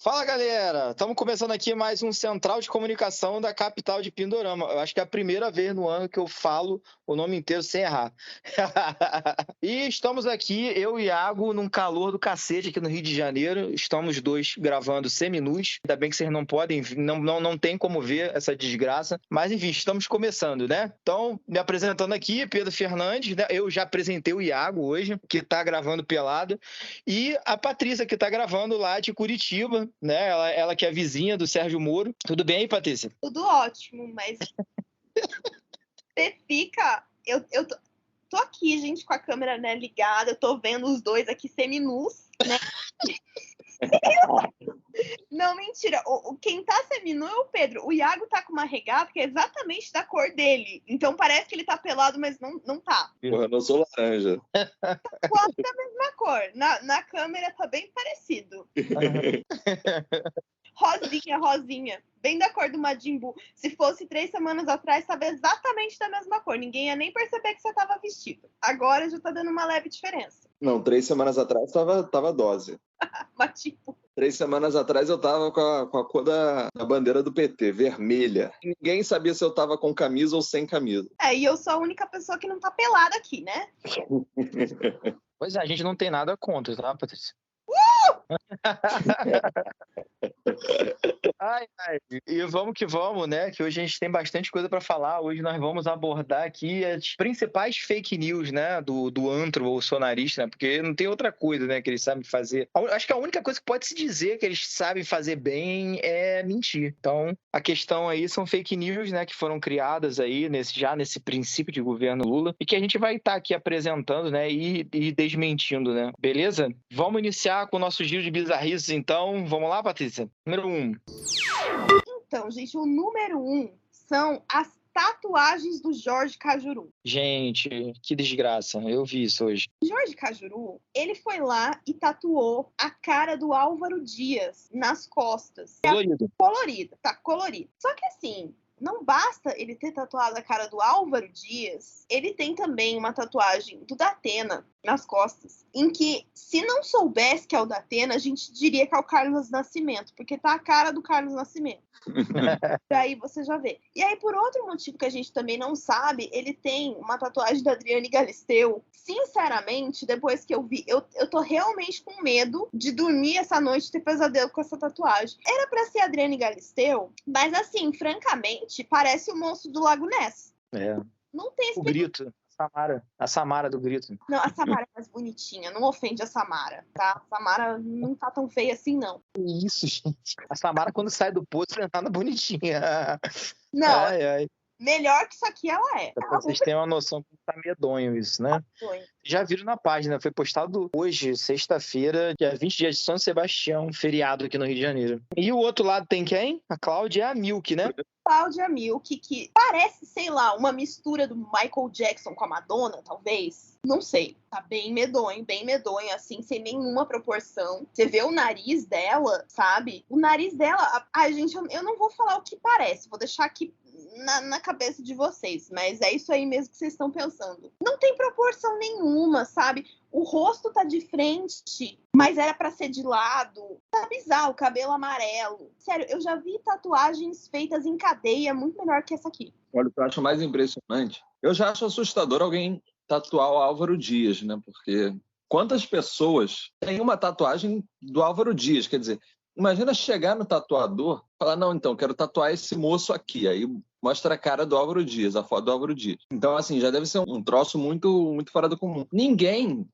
Fala, galera! Estamos começando aqui mais um Central de Comunicação da capital de Pindorama. Eu acho que é a primeira vez no ano que eu falo o nome inteiro sem errar. E estamos aqui, eu e Iago, num calor do cacete aqui no Rio de Janeiro. Estamos dois gravando seminus. Ainda bem que vocês não podem, não tem como ver essa desgraça. Mas enfim, estamos começando, né? Então, me apresentando aqui, Pedro Fernandes, né? Eu já apresentei o Iago hoje, que está gravando pelado. E a Patrícia, que está gravando lá de Curitiba, né? Ela que é vizinha do Sérgio Moro. Tudo bem aí, Patrícia? Tudo ótimo, mas você fica... Eu tô aqui, gente, com a câmera, né, ligada, eu tô vendo os dois aqui seminus, né? Não, mentira. Quem tá seminu é o Pedro. O Iago tá com uma regata que é exatamente da cor dele. Então parece que ele tá pelado, mas não tá. Porra, eu não sou laranja. Quase da mesma cor. Na câmera tá bem parecido. Rosinha. Bem da cor do Majin Buu. Se fosse 3 semanas atrás, tava exatamente da mesma cor. Ninguém ia nem perceber que você tava vestido. Agora já tá dando uma leve diferença. Não, 3 semanas atrás tava dose. Mas tipo... 3 semanas atrás eu tava com a cor da bandeira do PT, vermelha. Ninguém sabia se eu tava com camisa ou sem camisa. E eu sou a única pessoa que não tá pelada aqui, né? Pois é, a gente não tem nada contra, tá, Patrícia? Ai. E vamos que vamos, né? Que hoje a gente tem bastante coisa para falar. Hoje nós vamos abordar aqui as principais fake news, né? Do antro bolsonarista, né? Porque não tem outra coisa, né? Que eles sabem fazer. Acho que a única coisa que pode se dizer que eles sabem fazer bem é mentir. Então, a questão aí são fake news, né? Que foram criadas aí já nesse princípio de governo Lula e que a gente vai estar aqui apresentando, né? E desmentindo, né? Beleza? Vamos iniciar com o nosso giro de bizarrices, então. Vamos lá, Patrícia? Número 1. Então, gente, o número 1 são as tatuagens do Jorge Cajuru. Gente, que desgraça. Eu vi isso hoje. Jorge Cajuru, ele foi lá e tatuou a cara do Álvaro Dias nas costas. Colorido. Tá colorido. Só que assim... Não basta ele ter tatuado a cara do Álvaro Dias, ele tem também uma tatuagem do Datena nas costas, em que, se não soubesse que é o Datena, a gente diria que é o Carlos Nascimento, porque tá a cara do Carlos Nascimento. Daí você já vê. E aí, por outro motivo que a gente também não sabe, ele tem uma tatuagem da Adriane Galisteu. Sinceramente, depois que eu vi, eu tô realmente com medo de dormir essa noite e ter pesadelo com essa tatuagem. Era pra ser a Adriane Galisteu, mas assim, francamente, parece o monstro do Lago Ness. Não tem o grito. A Samara do grito. Não, a Samara é mais bonitinha. Não ofende a Samara, tá? A Samara não tá tão feia assim, não. Que isso, gente. A Samara, quando sai do poço, é nada bonitinha. Não, melhor que isso aqui ela é. Pra vocês terem uma noção que tá medonho isso, né? Já viram na página, foi postado hoje, sexta-feira, dia 20 dias de São Sebastião, feriado aqui no Rio de Janeiro. E o outro lado tem quem? A Cláudia Milk, né? Cláudia Milk, que parece, sei lá, uma mistura do Michael Jackson com a Madonna, talvez. Não sei. Tá bem medonho, assim, sem nenhuma proporção. Você vê o nariz dela, sabe? O nariz dela... Ai, gente, eu não vou falar o que parece. Vou deixar aqui na cabeça de vocês. Mas é isso aí mesmo que vocês estão pensando. Não tem proporção nenhuma, sabe? O rosto tá de frente, mas era pra ser de lado. Tá bizarro, o cabelo amarelo. Sério, eu já vi tatuagens feitas em cadeia muito melhor que essa aqui. Olha, o que eu acho mais impressionante, eu já acho assustador alguém tatuar o Álvaro Dias, né? Porque quantas pessoas têm uma tatuagem do Álvaro Dias? Quer dizer, imagina chegar no tatuador e falar, não, então, quero tatuar esse moço aqui. Aí mostra a cara do Álvaro Dias, a foto do Álvaro Dias. Então, assim, já deve ser um troço muito, muito fora do comum. Ninguém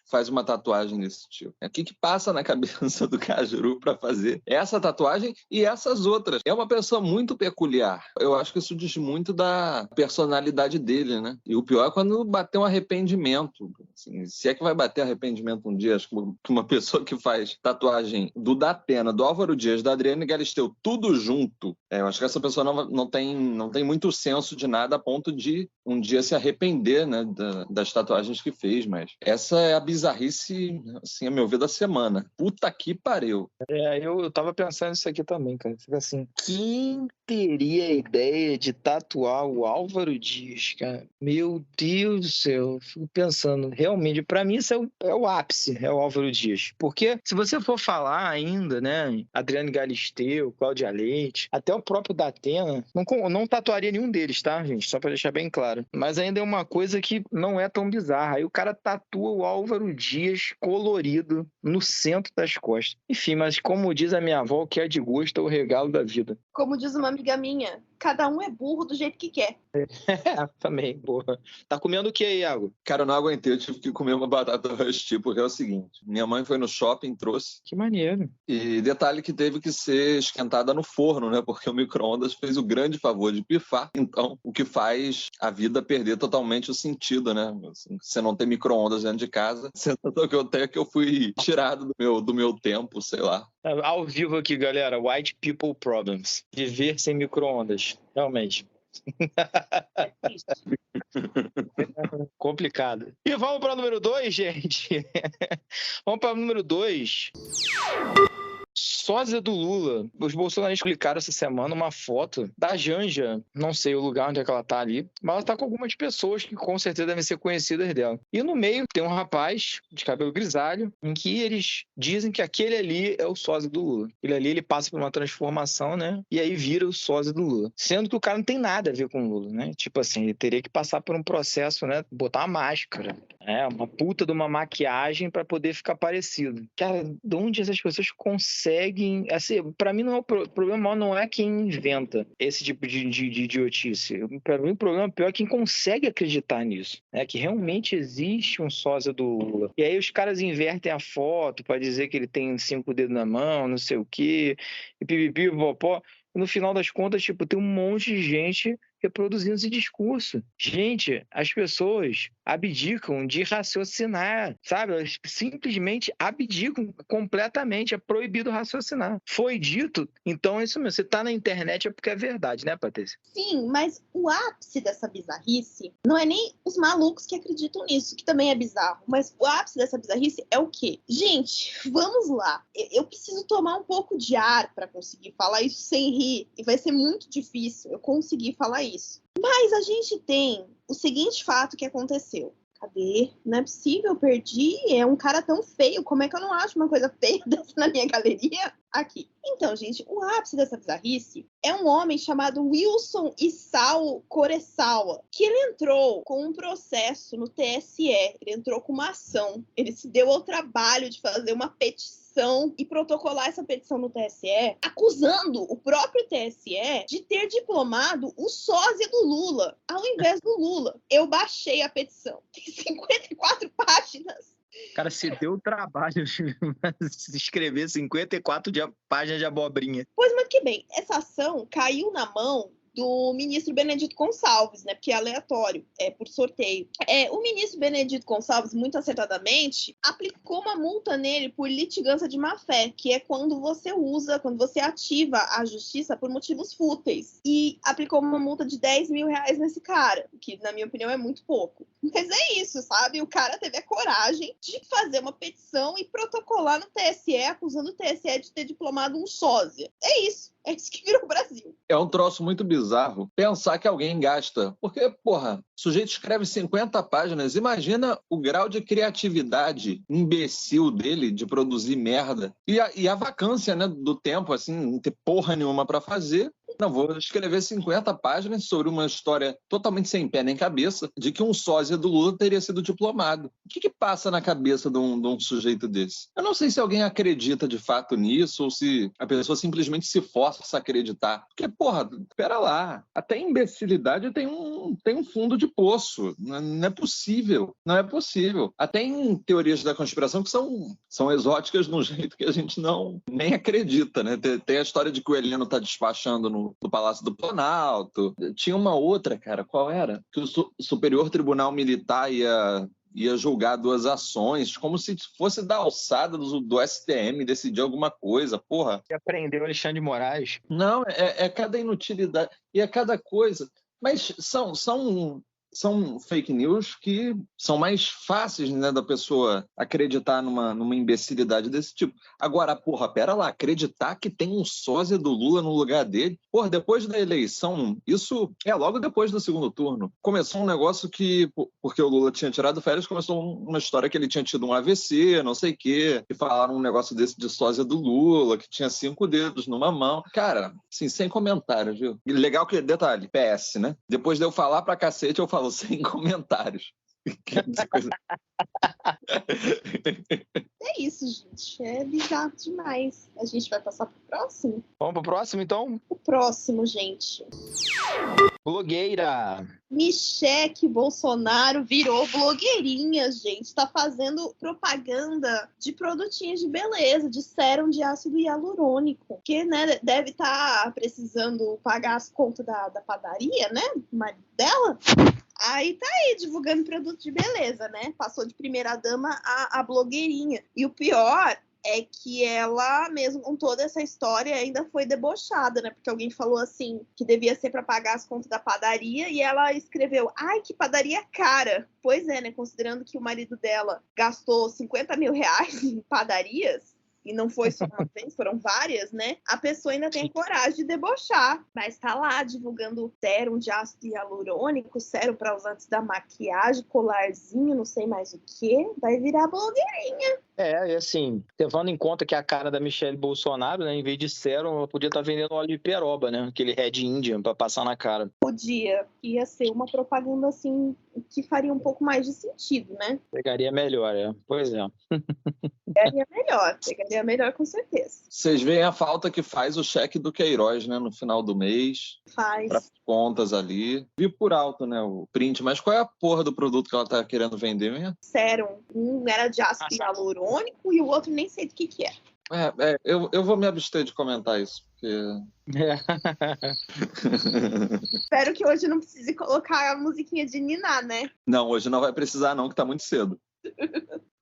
faz uma tatuagem desse tipo. O que passa na cabeça do Cajuru para fazer essa tatuagem e essas outras? É uma pessoa muito peculiar. Eu acho que isso diz muito da personalidade dele, né? E o pior é quando bater um arrependimento. Assim, se é que vai bater arrependimento um dia, acho que uma pessoa que faz tatuagem do Datena, do Álvaro Dias, da Adriane Galisteu, tudo junto, eu acho que essa pessoa não tem muito senso de nada a ponto de um dia se arrepender, né, das tatuagens que fez, mas essa é a bizarrice, assim, a meu ver, da semana. Puta que pariu. Eu tava pensando nisso aqui também, cara. Fica assim, quem teria a ideia de tatuar o Álvaro Dias, cara? Meu Deus do céu, eu fico pensando, realmente, pra mim isso é o ápice, é o Álvaro Dias. Porque se você for falar ainda, né, Adriano Galisteu, Cláudia Leite, até o próprio Datena, não tatuaria nenhum deles, tá, gente? Só pra deixar bem claro. Mas ainda é uma coisa que não é tão bizarra. Aí o cara tatua o Álvaro Dias colorido no centro das costas. Enfim, mas como diz a minha avó, o que é de gosto é o regalo da vida. Como diz uma amiga minha, cada um é burro do jeito que quer. Também, boa. Tá comendo o que aí, Iago? Cara, eu não aguentei, eu tive que comer uma batata rosti, porque é o seguinte, minha mãe foi no shopping, trouxe, Que maneiro. e detalhe que teve que ser esquentada no forno, né, porque o micro-ondas fez o grande favor de pifar, então o que faz a vida perder totalmente o sentido, né, assim, você não tem micro-ondas dentro de casa, sendo que eu fui tirado do meu tempo, sei lá. Ao vivo aqui, galera, White People Problems. Viver sem micro-ondas, realmente. É triste. Complicado. E vamos para o número 2, gente. Vamos para o número 2. Sósia do Lula. Os bolsonaristas publicaram essa semana uma foto da Janja, não sei o lugar onde é que ela tá ali, mas ela tá com algumas pessoas que com certeza devem ser conhecidas dela. E no meio tem um rapaz de cabelo grisalho, em que eles dizem que aquele ali é o sósia do Lula. Ele ali, ele passa por uma transformação, né? E aí vira o sósia do Lula. Sendo que o cara não tem nada a ver com o Lula, né? Tipo assim, ele teria que passar por um processo, né? Botar uma máscara, uma puta de uma maquiagem para poder ficar parecido. Cara, de onde essas pessoas conseguem... Assim, para mim, o problema não é quem inventa esse tipo de idiotice. Para mim, o problema pior é quem consegue acreditar nisso. Que realmente existe um sósia do Lula. E aí os caras invertem a foto para dizer que ele tem 5 dedos na mão, não sei o quê, e pipipi, popó. No final das contas, tipo, tem um monte de gente reproduzindo esse discurso. Gente, as pessoas abdicam de raciocinar, sabe? Elas simplesmente abdicam completamente. É proibido raciocinar. Foi dito, então é isso mesmo. Você tá na internet é porque é verdade, né, Patrícia? Sim, mas o ápice dessa bizarrice não é nem os malucos que acreditam nisso, que também é bizarro. Mas o ápice dessa bizarrice é o quê? Gente, vamos lá. Eu preciso tomar um pouco de ar para conseguir falar isso sem rir. E vai ser muito difícil eu conseguir falar isso. Mas a gente tem o seguinte fato que aconteceu. Cadê? Não é possível, eu perdi. É um cara tão feio. Como é que eu não acho uma coisa feia dessa na minha galeria? Aqui. Então, gente, o ápice dessa bizarrice é um homem chamado Wilson Isao Kurosawa, que ele entrou com um processo no TSE. Ele entrou com uma ação. Ele se deu ao trabalho de fazer uma petição e protocolar essa petição no TSE, acusando o próprio TSE de ter diplomado o sósia do Lula, ao invés do Lula. Eu baixei a petição. Tem 54 páginas. Cara, se deu o trabalho de escrever 54 páginas de abobrinha. Pois, mas que bem, essa ação caiu na mão do ministro Benedito Gonçalves, né? Porque é aleatório, é por sorteio. O ministro Benedito Gonçalves, muito acertadamente, aplicou uma multa nele por litigância de má-fé, que é quando você ativa a justiça por motivos fúteis. E aplicou uma multa de R$10 mil nesse cara, que, na minha opinião, é muito pouco. Mas é isso, sabe? O cara teve a coragem de fazer uma petição e protocolar no TSE, acusando o TSE de ter diplomado um sósia. É isso. É isso que virou o Brasil. É um troço muito bizarro pensar que alguém gasta. Porque, porra, o sujeito escreve 50 páginas. Imagina o grau de criatividade imbecil dele de produzir merda. E a vacância, né, do tempo, assim, não ter porra nenhuma para fazer. Não, vou escrever 50 páginas sobre uma história totalmente sem pé nem cabeça de que um sósia do Lula teria sido diplomado. O que passa na cabeça de um sujeito desse? Eu não sei se alguém acredita de fato nisso ou se a pessoa simplesmente se força a acreditar. Porque, porra, pera lá. Até imbecilidade tem um fundo de poço. Não é possível. Não é possível. Até em teorias da conspiração que são exóticas de um jeito que a gente nem acredita, né? Tem a história de que o Heleno está despachando no Palácio do Planalto. Tinha uma outra, cara, qual era? Que o Superior Tribunal Militar ia julgar 2 ações, como se fosse da alçada do STM decidir alguma coisa, porra. E aprendeu Alexandre de Moraes. Não, é cada inutilidade, e é cada coisa. Mas são são fake news que são mais fáceis, né, da pessoa acreditar numa imbecilidade desse tipo. Agora, porra, pera lá, acreditar que tem um sósia do Lula no lugar dele, porra, depois da eleição, isso é logo depois do segundo turno. Começou um negócio que, porque o Lula tinha tirado férias, começou uma história que ele tinha tido um AVC, não sei o quê, e falaram um negócio desse de sósia do Lula, que tinha 5 dedos numa mão. Cara, assim, sem comentários, viu? E legal que, detalhe, PS, né? Depois de eu falar pra cacete, eu falo sem comentários. É isso, gente. É bizarro demais. A gente vai passar pro próximo? Vamos pro próximo, então? O próximo, gente. Blogueira. Michele Bolsonaro virou blogueirinha, gente. Tá fazendo propaganda de produtinhos de beleza, de sérum de ácido hialurônico. Que, né, deve estar precisando pagar as contas da padaria, né? O marido dela. Aí tá aí divulgando produto de beleza, né? Passou de primeira-dama a blogueirinha. E o pior é que ela, mesmo com toda essa história, ainda foi debochada, né? Porque alguém falou assim, que devia ser para pagar as contas da padaria, e ela escreveu, ai, que padaria cara. Pois é, né? Considerando que o marido dela gastou 50 mil reais em padarias, e não foi só uma vez, foram várias, né? A pessoa ainda tem coragem de debochar, mas tá lá divulgando sérum de ácido hialurônico, sérum para usar antes da maquiagem, colarzinho, não sei mais o que, vai virar blogueirinha. E assim, levando em conta que a cara da Michele Bolsonaro, né, em vez de sérum, ela podia estar vendendo óleo de peroba, né? Aquele Red Indian pra passar na cara. Podia. Ia ser uma propaganda, assim, que faria um pouco mais de sentido, né? Pegaria melhor, Pois é. Pegaria melhor com certeza. Vocês veem a falta que faz o cheque do Queiroz, né, no final do mês. Faz. Para contas ali. Vi por alto, né, o print, mas qual é a porra do produto que ela tá querendo vender mesmo? Sérum. Um era de ácido hialurônico e o outro nem sei do que é. Eu vou me abster de comentar isso, porque... Espero que hoje não precise colocar a musiquinha de ninar, né? Não, hoje não vai precisar não, que tá muito cedo.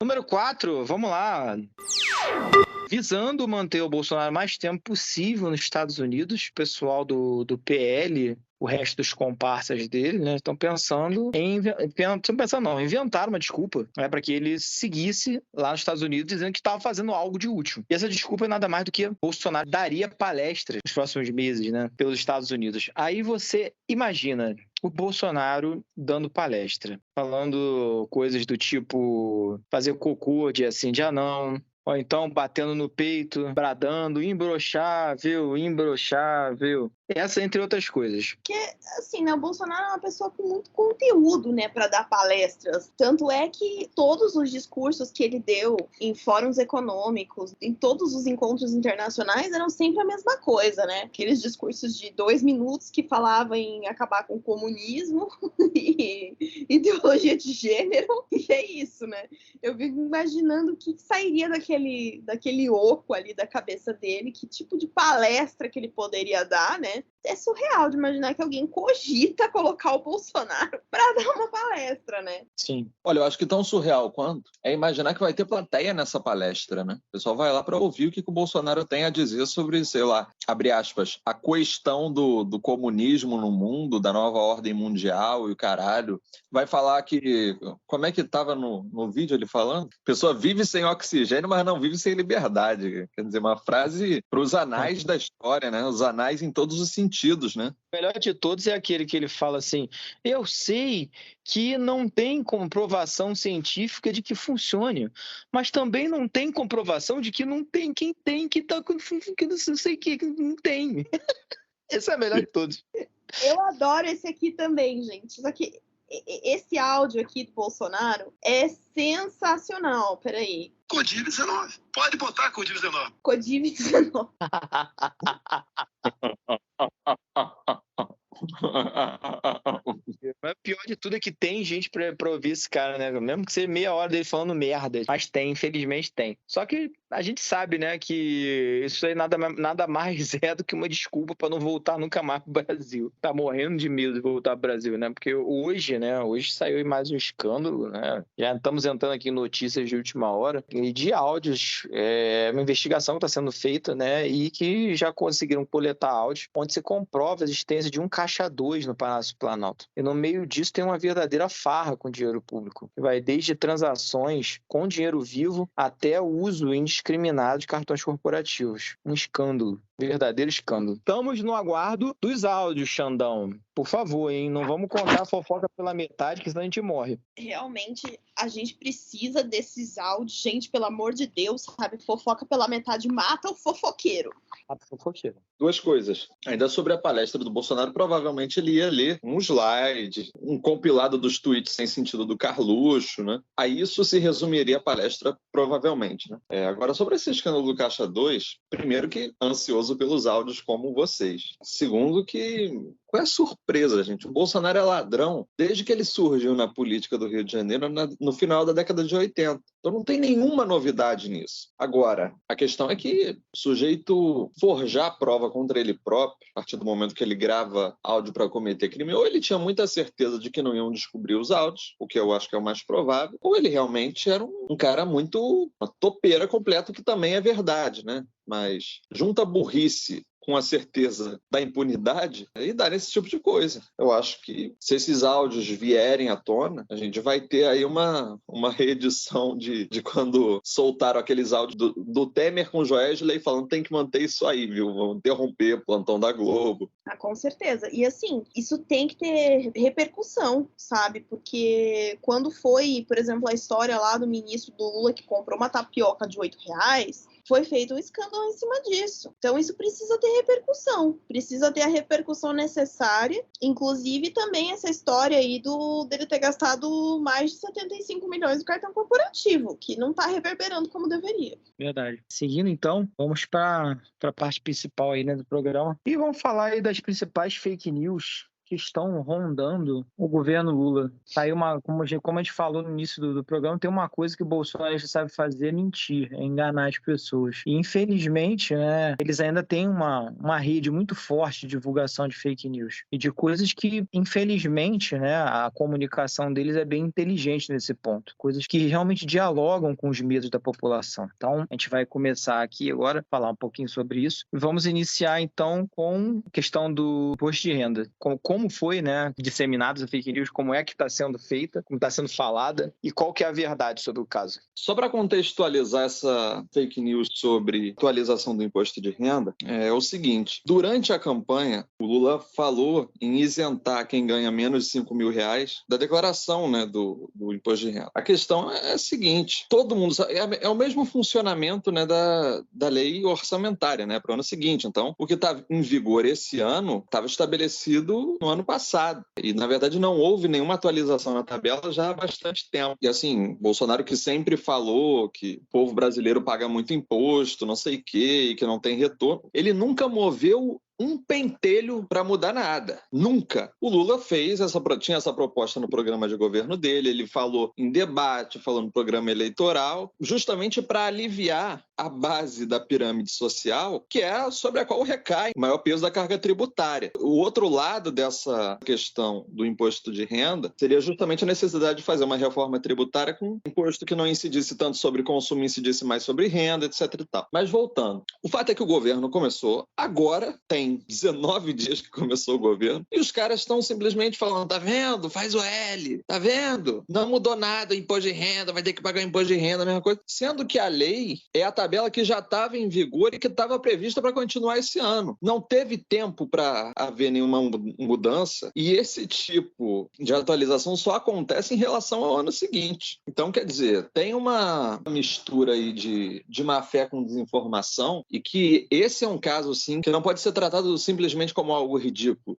Número 4, vamos lá. Visando manter o Bolsonaro o mais tempo possível nos Estados Unidos, o pessoal do PL, o resto dos comparsas dele, né, estão pensando em inventar uma desculpa, né, para que ele seguisse lá nos Estados Unidos dizendo que estava fazendo algo de útil. E essa desculpa é nada mais do que Bolsonaro daria palestras nos próximos meses, né, pelos Estados Unidos. Aí você imagina o Bolsonaro dando palestra, falando coisas do tipo fazer cocô dia sim, dia não, ou então batendo no peito, bradando, imbrochável. Essa, entre outras coisas. Porque, assim, né, o Bolsonaro é uma pessoa com muito conteúdo, né, para dar palestras. Tanto é que todos os discursos que ele deu em fóruns econômicos, em todos os encontros internacionais, eram sempre a mesma coisa, né? Aqueles discursos de 2 minutos que falavam em acabar com o comunismo e ideologia de gênero, e é isso, né? Eu fico imaginando o que sairia daquele oco ali da cabeça dele, que tipo de palestra que ele poderia dar, né? É surreal de imaginar que alguém cogita colocar o Bolsonaro para dar uma palestra, né? Sim. Olha, eu acho que tão surreal quanto é imaginar que vai ter plateia nessa palestra, né? O pessoal vai lá para ouvir o que o Bolsonaro tem a dizer sobre, sei lá, abre aspas, a questão do comunismo no mundo, da nova ordem mundial e o caralho. Vai falar que... Como é que estava no vídeo ele falando? A pessoa vive sem oxigênio, mas não vive sem liberdade. Quer dizer, uma frase para os anais da história, né? Os anais em todos os sentidos, né? O melhor de todos é aquele que ele fala assim, eu sei que não tem comprovação científica de que funcione, mas também não tem comprovação de que não tem quem tem, que tá com que não sei o que não tem. Esse é o melhor de todos. Eu adoro esse aqui também, gente. Só que esse áudio aqui do Bolsonaro é sensacional. Peraí. Codiv19. Pode botar Codiv19. Codiv19. Mas o pior de tudo é que tem gente pra ouvir esse cara, né? Mesmo que seja meia hora dele falando merda. Mas tem, infelizmente tem. Só que A gente sabe, né, que isso aí nada mais é do que uma desculpa para não voltar nunca mais pro Brasil. Tá morrendo de medo de voltar pro Brasil, né? Porque hoje, né, hoje saiu mais um escândalo, né? Já estamos entrando aqui em notícias de última hora e de áudios, uma investigação que está sendo feita, né, e que já conseguiram coletar áudios onde se comprova a existência de um caixa 2 no Palácio Planalto. E no meio disso tem uma verdadeira farra com dinheiro público, que vai desde transações com dinheiro vivo até o uso indiscriminado de cartões corporativos. Um escândalo. Verdadeiro escândalo. Estamos no aguardo dos áudios, Xandão. Por favor, hein? Não vamos contar a fofoca pela metade, que senão a gente morre. Realmente, a gente precisa desses áudios. Gente, pelo amor de Deus, sabe? Fofoca pela metade mata o fofoqueiro. Mata o fofoqueiro. Duas coisas. Ainda sobre a palestra do Bolsonaro, provavelmente ele ia ler um slide, um compilado dos tweets sem sentido do Carluxo, né? A isso se resumiria a palestra, provavelmente, né? Agora, sobre esse escândalo do Caixa 2, primeiro que ansioso pelos áudios como vocês. Segundo que... Qual é a surpresa, gente? O Bolsonaro é ladrão desde que ele surgiu na política do Rio de Janeiro no final da década de 80. Então não tem nenhuma novidade nisso. Agora, a questão é que o sujeito forjar a prova contra ele próprio, a partir do momento que ele grava áudio para cometer crime, ou ele tinha muita certeza de que não iam descobrir os áudios, o que eu acho que é o mais provável, ou ele realmente era um cara muito... uma topeira completa, que também é verdade, né? Mas junta a burrice com a certeza da impunidade e dar esse tipo de coisa. Eu acho que se esses áudios vierem à tona, a gente vai ter aí uma reedição de quando soltaram aqueles áudios do Temer com o Joesley falando tem que manter isso aí, viu? Vão interromper o plantão da Globo. Ah, com certeza. E assim, isso tem que ter repercussão, sabe? Porque quando foi, por exemplo, a história lá do ministro do Lula que comprou uma tapioca de R$8, foi feito um escândalo em cima disso. Então isso precisa ter repercussão, precisa ter a repercussão necessária, inclusive também essa história aí dele ter gastado mais de 75 milhões no cartão corporativo, que não está reverberando como deveria. Verdade. Seguindo então, vamos para a parte principal aí, né, do programa e vamos falar aí das principais fake news que estão rondando o governo Lula. Tá aí como a gente falou no início do programa, tem uma coisa que o Bolsonaro sabe fazer, mentir, enganar as pessoas. E infelizmente, né, eles ainda têm uma rede muito forte de divulgação de fake news e de coisas que, infelizmente, né, a comunicação deles é bem inteligente nesse ponto. Coisas que realmente dialogam com os medos da população. Então, a gente vai começar aqui agora a falar um pouquinho sobre isso. Vamos iniciar então com a questão do imposto de renda. Como foi, né, disseminadas a fake news, como é que está sendo feita, como está sendo falada e qual que é a verdade sobre o caso. Só para contextualizar essa fake news sobre atualização do imposto de renda, é o seguinte, durante a campanha, o Lula falou em isentar quem ganha menos de R$5 mil da declaração, né, do imposto de renda. A questão é a seguinte, todo mundo sabe, é o mesmo funcionamento, né, da lei orçamentária, né, para o ano seguinte. Então, o que está em vigor esse ano estava estabelecido no ano passado. E, na verdade, não houve nenhuma atualização na tabela já há bastante tempo. E, assim, Bolsonaro que sempre falou que o povo brasileiro paga muito imposto, não sei o quê, e que não tem retorno, ele nunca moveu um pentelho para mudar nada. Nunca. O Lula tinha essa proposta no programa de governo dele, ele falou em debate, falou no programa eleitoral, justamente para aliviar a base da pirâmide social, que é sobre a qual recai o maior peso da carga tributária. O outro lado dessa questão do imposto de renda seria justamente a necessidade de fazer uma reforma tributária com um imposto que não incidisse tanto sobre consumo, incidisse mais sobre renda, etc. e tal. Mas voltando, o fato é que o governo começou, agora tem 19 dias que começou o governo, e os caras estão simplesmente falando, tá vendo? Faz o L, tá vendo? Não mudou nada o imposto de renda, vai ter que pagar o imposto de renda, a mesma coisa. Sendo que a lei é a tabela que já estava em vigor e que estava prevista para continuar esse ano. Não teve tempo para haver nenhuma mudança, e esse tipo de atualização só acontece em relação ao ano seguinte. Então, quer dizer, tem uma mistura aí de má fé com desinformação, e que esse é um caso, sim, que não pode ser tratado simplesmente como algo ridículo,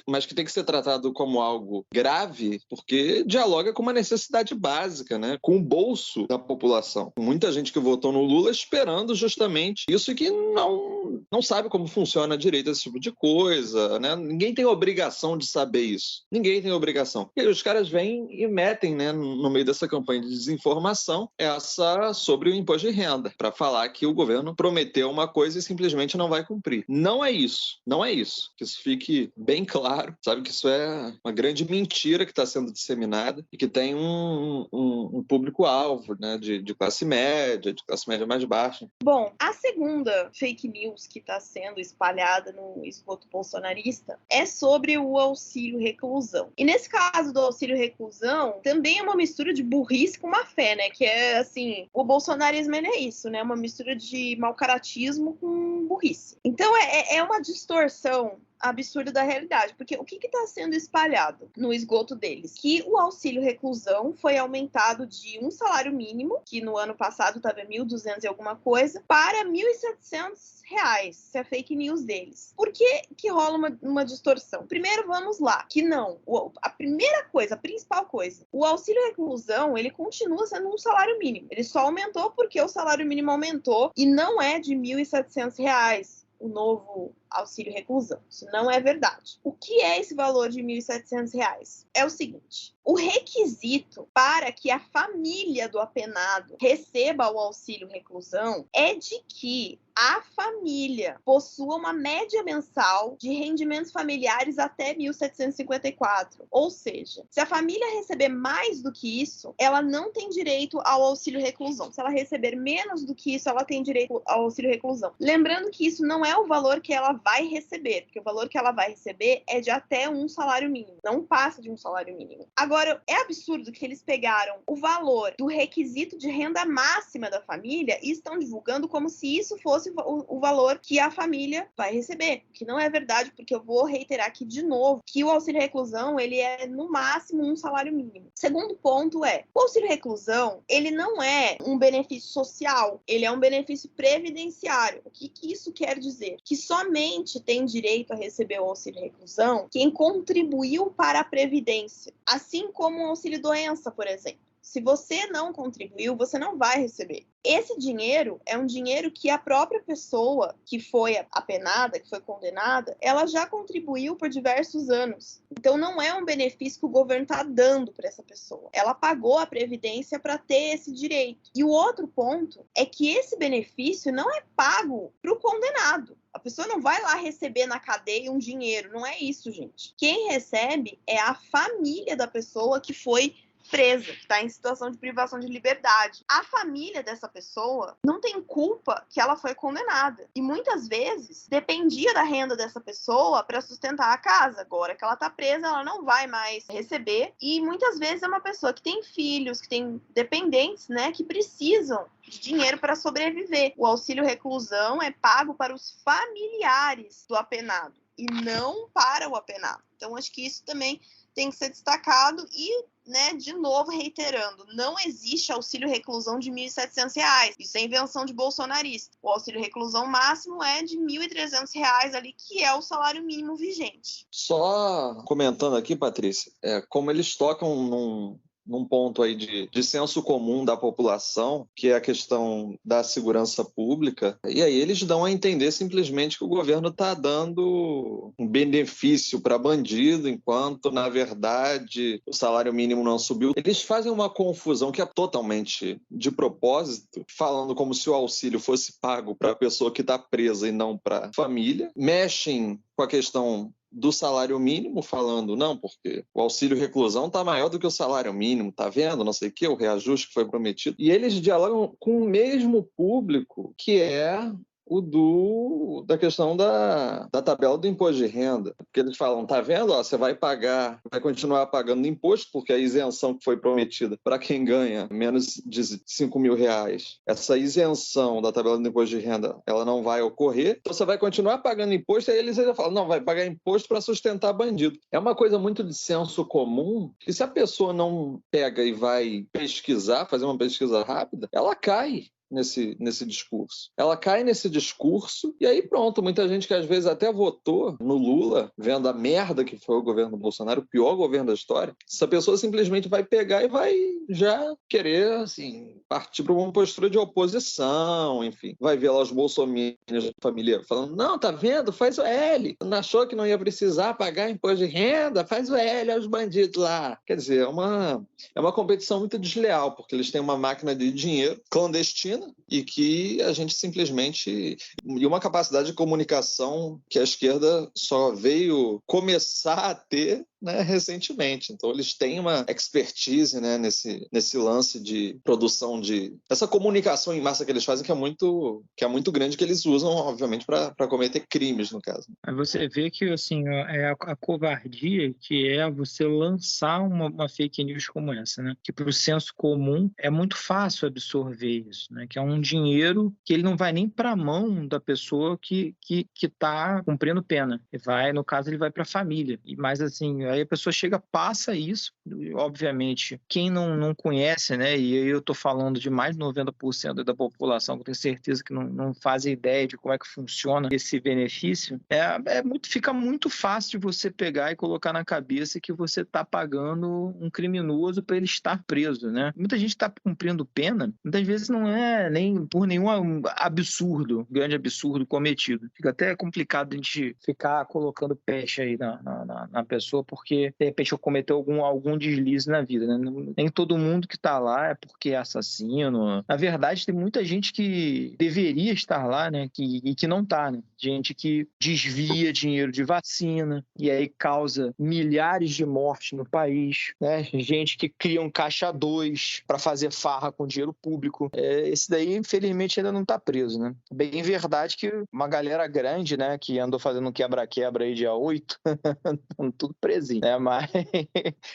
mas que tem que ser tratado como algo grave, porque dialoga com uma necessidade básica, né? Com o bolso da população. Muita gente que votou no Lula esperando justamente isso, que não sabe como funciona direito esse tipo de coisa, né? Ninguém tem obrigação de saber isso. Ninguém tem obrigação. E aí os caras vêm e metem, né, no meio dessa campanha de desinformação, essa sobre o imposto de renda, para falar que o governo prometeu uma coisa e simplesmente não vai cumprir. Não é isso. Não é isso. Que isso fique bem claro, sabe, que isso é uma grande mentira que está sendo disseminada e que tem um público-alvo, né, de classe média mais baixa. Bom, a segunda fake news que está sendo espalhada no esgoto bolsonarista é sobre o auxílio reclusão. E nesse caso do auxílio reclusão, também é uma mistura de burrice com má fé, né? Que é assim, o bolsonarismo é isso, né? Uma mistura de mau caratismo com burrice. Então é uma distorção absurdo da realidade, porque o que está sendo espalhado no esgoto deles? Que o auxílio reclusão foi aumentado de um salário mínimo, que no ano passado estava 1.200 e alguma coisa, para R$1.700. Isso é fake news deles. Por que rola uma distorção? Primeiro, vamos lá, que não. A primeira coisa, a principal coisa, o auxílio reclusão, ele continua sendo um salário mínimo. Ele só aumentou porque o salário mínimo aumentou e não é de R$1.700 o novo auxílio reclusão. Isso não é verdade. O que é esse valor de R$1.700? É o seguinte: o requisito para que a família do apenado receba o auxílio reclusão é de que a família possua uma média mensal de rendimentos familiares até 1.754. Ou seja, se a família receber mais do que isso, ela não tem direito ao auxílio reclusão. Se ela receber menos do que isso, ela tem direito ao auxílio reclusão. Lembrando que isso não é o valor que ela vai receber, porque o valor que ela vai receber é de até um salário mínimo, não passa de um salário mínimo. Agora, é absurdo que eles pegaram o valor do requisito de renda máxima da família e estão divulgando como se isso fosse o valor que a família vai receber, que não é verdade, porque eu vou reiterar aqui de novo que o auxílio reclusão, ele é no máximo um salário mínimo. Segundo ponto é, o auxílio reclusão, ele não é um benefício social, ele é um benefício previdenciário. O que isso quer dizer? Que somente tem direito a receber o auxílio reclusão quem contribuiu para a previdência, assim como o auxílio doença, por exemplo. Se você não contribuiu, você não vai receber. Esse dinheiro é um dinheiro que a própria pessoa que foi apenada, que foi condenada, ela já contribuiu por diversos anos. Então não é um benefício que o governo está dando para essa pessoa. Ela pagou a previdência para ter esse direito. E o outro ponto é que esse benefício não é pago para o condenado. A pessoa não vai lá receber na cadeia um dinheiro. Não é isso, gente. Quem recebe é a família da pessoa que foi presa, que está em situação de privação de liberdade. A família dessa pessoa não tem culpa que ela foi condenada. E muitas vezes dependia da renda dessa pessoa para sustentar a casa. Agora que ela está presa, ela não vai mais receber. E muitas vezes é uma pessoa que tem filhos, que tem dependentes, né, que precisam de dinheiro para sobreviver. O auxílio reclusão é pago para os familiares do apenado e não para o apenado. Então, acho que isso também tem que ser destacado e, né, de novo reiterando, não existe auxílio reclusão de R$1.700. Isso é invenção de bolsonarista. O auxílio reclusão máximo é de R$1.300 ali, que é o salário mínimo vigente. Só comentando aqui, Patrícia, como eles tocam num ponto aí de senso comum da população, que é a questão da segurança pública, e aí eles dão a entender simplesmente que o governo está dando um benefício para bandido, enquanto, na verdade, o salário mínimo não subiu. Eles fazem uma confusão que é totalmente de propósito, falando como se o auxílio fosse pago para a pessoa que está presa e não para a família. Mexem com a questão do salário mínimo, falando, não, porque o auxílio reclusão está maior do que o salário mínimo, tá vendo? Não sei o que, o reajuste que foi prometido. E eles dialogam com o mesmo público, que é o da questão da tabela do imposto de renda. Porque eles falam, tá vendo? Ó, você vai continuar pagando imposto, porque a isenção que foi prometida para quem ganha menos de R$5.000, essa isenção da tabela do imposto de renda, ela não vai ocorrer, então você vai continuar pagando imposto, e aí eles já falam, não, vai pagar imposto para sustentar bandido. É uma coisa muito de senso comum, que se a pessoa não pega e vai pesquisar, fazer uma pesquisa rápida, ela cai. nesse discurso. Ela cai nesse discurso e aí pronto, muita gente que às vezes até votou no Lula, vendo a merda que foi o governo Bolsonaro, o pior governo da história, essa pessoa simplesmente vai pegar e vai já querer, assim, partir para uma postura de oposição, enfim. Vai ver lá os bolsominions da família falando, não, tá vendo? Faz o L. Não achou que não ia precisar pagar imposto de renda? Faz o L aos bandidos lá. Quer dizer, é uma competição muito desleal, porque eles têm uma máquina de dinheiro clandestina e que a gente simplesmente... E uma capacidade de comunicação que a esquerda só veio começar a ter, né, recentemente. Então, eles têm uma expertise, né, nesse lance de produção de... Essa comunicação em massa que eles fazem que é muito grande, que eles usam, obviamente, para cometer crimes, no caso. Aí você vê que, assim, é a covardia que é você lançar uma fake news como essa, né? Que para o senso comum é muito fácil absorver isso, né? Que é um dinheiro que ele não vai nem para a mão da pessoa que está cumprindo pena. No caso, ele vai para a família. Mas, assim, aí a pessoa chega, passa isso, obviamente, quem não conhece, né? E aí eu estou falando de mais de 90% da população, que eu tenho certeza que não faz ideia de como é que funciona esse benefício, fica muito fácil de você pegar e colocar na cabeça que você está pagando um criminoso para ele estar preso, né? Muita gente está cumprindo pena, muitas vezes não é nem por nenhum grande absurdo cometido. Fica até complicado a gente ficar colocando peixe aí na pessoa, porque de repente cometeu algum deslize na vida, né? Nem todo mundo que está lá é porque é assassino. Na verdade, tem muita gente que deveria estar lá, né? E que não está, né? Gente que desvia dinheiro de vacina e aí causa milhares de mortes no país, né? Gente que cria um caixa 2 para fazer farra com dinheiro público. Esse daí, infelizmente, ainda não está preso, né? Bem verdade que uma galera grande, né, que andou fazendo um quebra-quebra aí dia 8, tudo presinho, né? Mas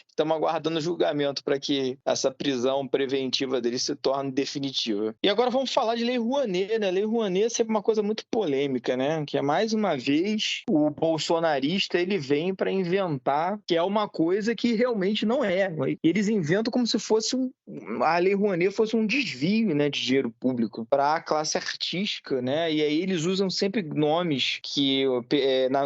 estamos aguardando o julgamento para que essa prisão preventiva dele se torne definitiva. E agora vamos falar de Lei Rouanet, né? Lei Rouanet é sempre uma coisa muito polêmica, né? Que é, mais uma vez, o bolsonarista ele vem para inventar que é uma coisa que realmente não é. Eles inventam como se fosse a Lei Rouanet fosse um desvio, né, de dinheiro público para a classe artística, né? E aí eles usam sempre nomes que,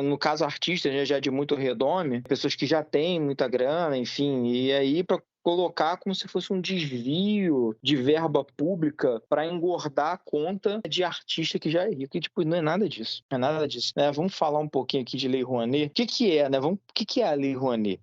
no caso artistas, né, já de muito redome, pessoas que já têm muita grana, enfim, e aí para colocar como se fosse um desvio de verba pública para engordar a conta de artista que já é rico. E, tipo, não é nada disso. Não é nada disso. Vamos falar um pouquinho aqui de Lei Rouanet. O que é, né? O que é a Lei Rouanet?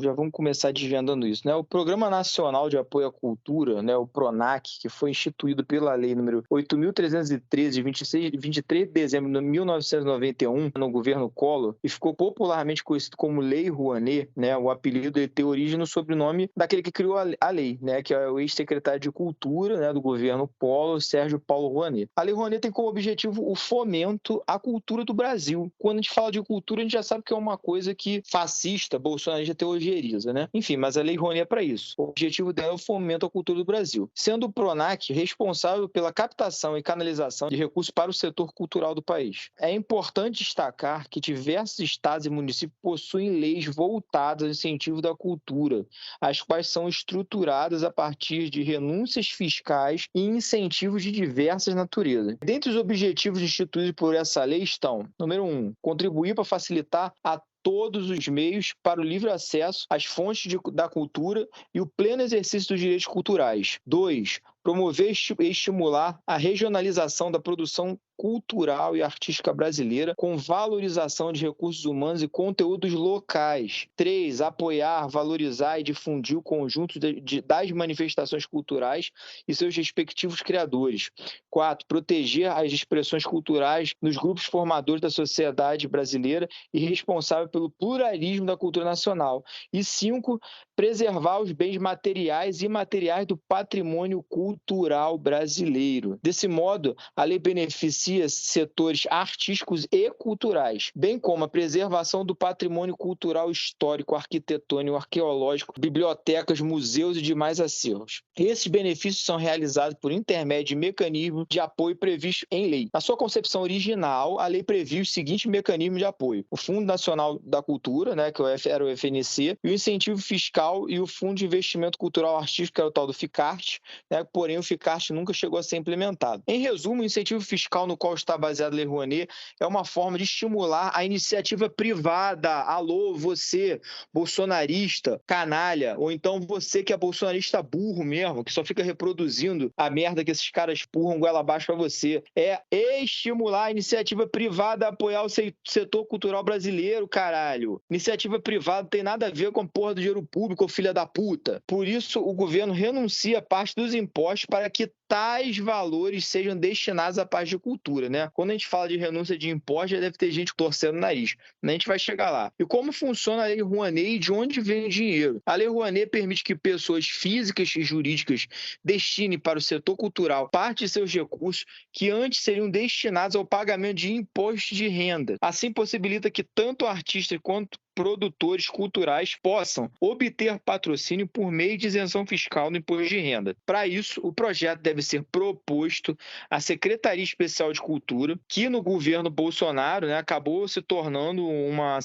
Já vamos começar desvendando isso, né? O Programa Nacional de Apoio à Cultura, né, o PRONAC, que foi instituído pela Lei número 8.313, de 23 de dezembro de 1991, no governo Collor, e ficou popularmente conhecido como Lei Rouanet, né? O apelido tem origem no sobrenome daquele que criou a lei, né? Que é o ex-secretário de Cultura, né, do governo Collor, Sérgio Paulo Rouanet. A Lei Rouanet tem como objetivo o fomento à cultura do Brasil. Quando a gente fala de cultura, a gente já sabe que é uma coisa que fascista, bolsonarista teoriza, né? Enfim, mas a Lei Rouanet é para isso. O objetivo dela é o fomento à cultura do Brasil, sendo o PRONAC responsável pela captação e canalização de recursos para o setor cultural do país. É importante destacar que diversos estados e municípios possuem leis voltadas ao incentivo da cultura, as quais são estruturadas a partir de renúncias fiscais e incentivos de diversas naturezas. Dentre os objetivos instituídos por essa lei estão, número 1, contribuir para facilitar a todos os meios para o livre acesso às fontes da cultura e o pleno exercício dos direitos culturais. 2. Promover e estimular a regionalização da produção cultural e artística brasileira com valorização de recursos humanos e conteúdos locais. 3. Apoiar, valorizar e difundir o conjunto das manifestações culturais e seus respectivos criadores. 4. Proteger as expressões culturais nos grupos formadores da sociedade brasileira e responsável pelo pluralismo da cultura nacional. E 5. Preservar os bens materiais e imateriais do patrimônio cultural brasileiro. Desse modo, a lei beneficia beneficia setores artísticos e culturais, bem como a preservação do patrimônio cultural, histórico, arquitetônico, arqueológico, bibliotecas, museus e demais acervos. Esses benefícios são realizados por intermédio de mecanismos de apoio previstos em lei. Na sua concepção original, a lei previu os seguintes mecanismos de apoio: o Fundo Nacional da Cultura, né, que era o FNC, e o incentivo fiscal e o Fundo de Investimento Cultural Artístico, que era o tal do FICART, né, porém o FICART nunca chegou a ser implementado. Em resumo, o incentivo fiscal no qual está baseado a Lei Rouanet é uma forma de estimular a iniciativa privada. Alô, você, bolsonarista, canalha, ou então você que é bolsonarista burro mesmo, que só fica reproduzindo a merda que esses caras empurram goela abaixo pra você. É estimular a iniciativa privada a apoiar o setor cultural brasileiro, caralho. Iniciativa privada não tem nada a ver com a porra do dinheiro público, filha da puta. Por isso, o governo renuncia a parte dos impostos para que tais valores sejam destinados à parte de cultura, né? Quando a gente fala de renúncia de impostos, já deve ter gente torcendo o nariz. A gente vai chegar lá. E como funciona a Lei Rouanet e de onde vem o dinheiro? A Lei Rouanet permite que pessoas físicas e jurídicas destinem para o setor cultural parte de seus recursos que antes seriam destinados ao pagamento de imposto de renda. Assim, possibilita que tanto artistas quanto produtores culturais possam obter patrocínio por meio de isenção fiscal no imposto de renda. Para isso, o projeto deve ser proposto à Secretaria Especial de Cultura, que no governo Bolsonaro, né, acabou se tornando uma...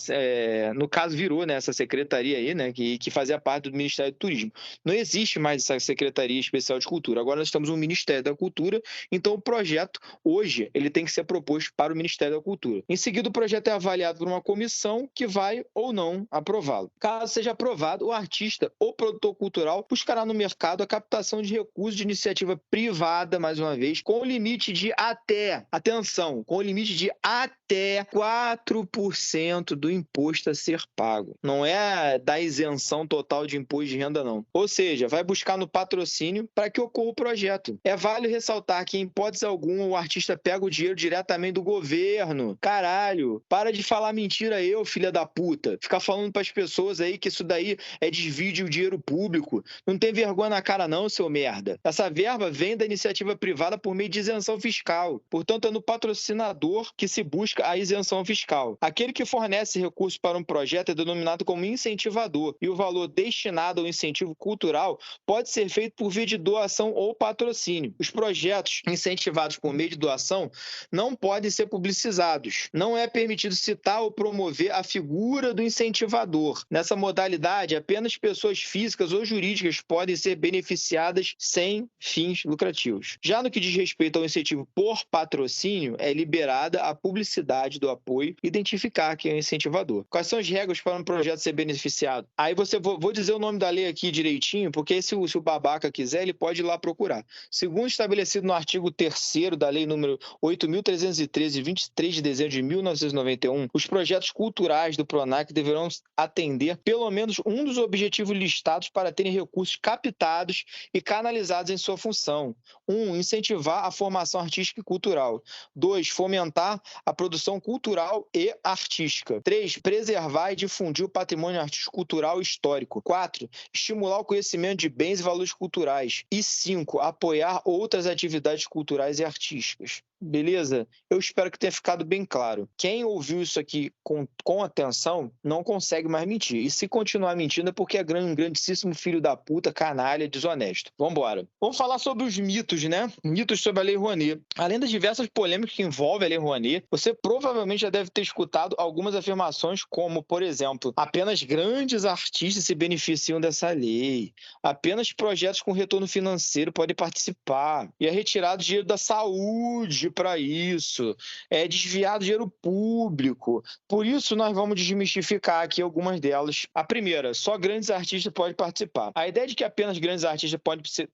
no caso, virou, né, essa secretaria aí, né, que fazia parte do Ministério do Turismo. Não existe mais essa Secretaria Especial de Cultura. Agora nós temos um Ministério da Cultura, então o projeto, hoje, ele tem que ser proposto para o Ministério da Cultura. Em seguida, o projeto é avaliado por uma comissão que vai ou não aprová-lo. Caso seja aprovado, o artista ou produtor cultural buscará no mercado a captação de recursos de iniciativa privada, mais uma vez, com o limite de até, atenção, com o limite de até 4% do imposto a ser pago. Não é da isenção total de imposto de renda, não. Ou seja, vai buscar no patrocínio para que ocorra o projeto. É válido ressaltar que, em hipótese alguma, o artista pega o dinheiro diretamente do governo. Caralho, para de falar mentira eu, filha da puta. Ficar falando para as pessoas aí que isso daí é desvio de dinheiro público. Não tem vergonha na cara não, seu merda. Essa verba vem da iniciativa privada por meio de isenção fiscal. Portanto, é no patrocinador que se busca a isenção fiscal. Aquele que fornece recursos para um projeto é denominado como incentivador, e o valor destinado ao incentivo cultural pode ser feito por via de doação ou patrocínio. Os projetos incentivados por meio de doação não podem ser publicizados. Não é permitido citar ou promover a figura do incentivador. Nessa modalidade, apenas pessoas físicas ou jurídicas podem ser beneficiadas sem fins lucrativos. Já no que diz respeito ao incentivo por patrocínio, é liberada a publicidade do apoio e identificar quem é o incentivador. Quais são as regras para um projeto ser beneficiado? Aí vou dizer o nome da lei aqui direitinho, porque se o babaca quiser, ele pode ir lá procurar. Segundo estabelecido no artigo 3º da lei número 8.313, 23 de dezembro de 1991, os projetos culturais do PRONAC deverão atender pelo menos um dos objetivos listados para terem recursos captados e canalizados em sua função. 1. Incentivar a formação artística e cultural. 2. Fomentar a produção cultural e artística. 3. Preservar e difundir o patrimônio artístico, cultural e histórico. 4. Estimular o conhecimento de bens e valores culturais. E 5. Apoiar outras atividades culturais e artísticas. Beleza? Eu espero que tenha ficado bem claro. Quem ouviu isso aqui com atenção não consegue mais mentir. E se continuar mentindo é porque é um grandíssimo filho da puta, canalha, desonesto. Vambora. Vamos falar sobre os mitos, né? Mitos sobre a Lei Rouanet. Além das diversas polêmicas que envolvem a Lei Rouanet, você provavelmente já deve ter escutado algumas afirmações como, por exemplo, apenas grandes artistas se beneficiam dessa lei. Apenas projetos com retorno financeiro podem participar. E é retirado dinheiro da saúde para isso, é desviado dinheiro público. Por isso, nós vamos desmistificar aqui algumas delas. A primeira, só grandes artistas podem participar. A ideia de que apenas grandes artistas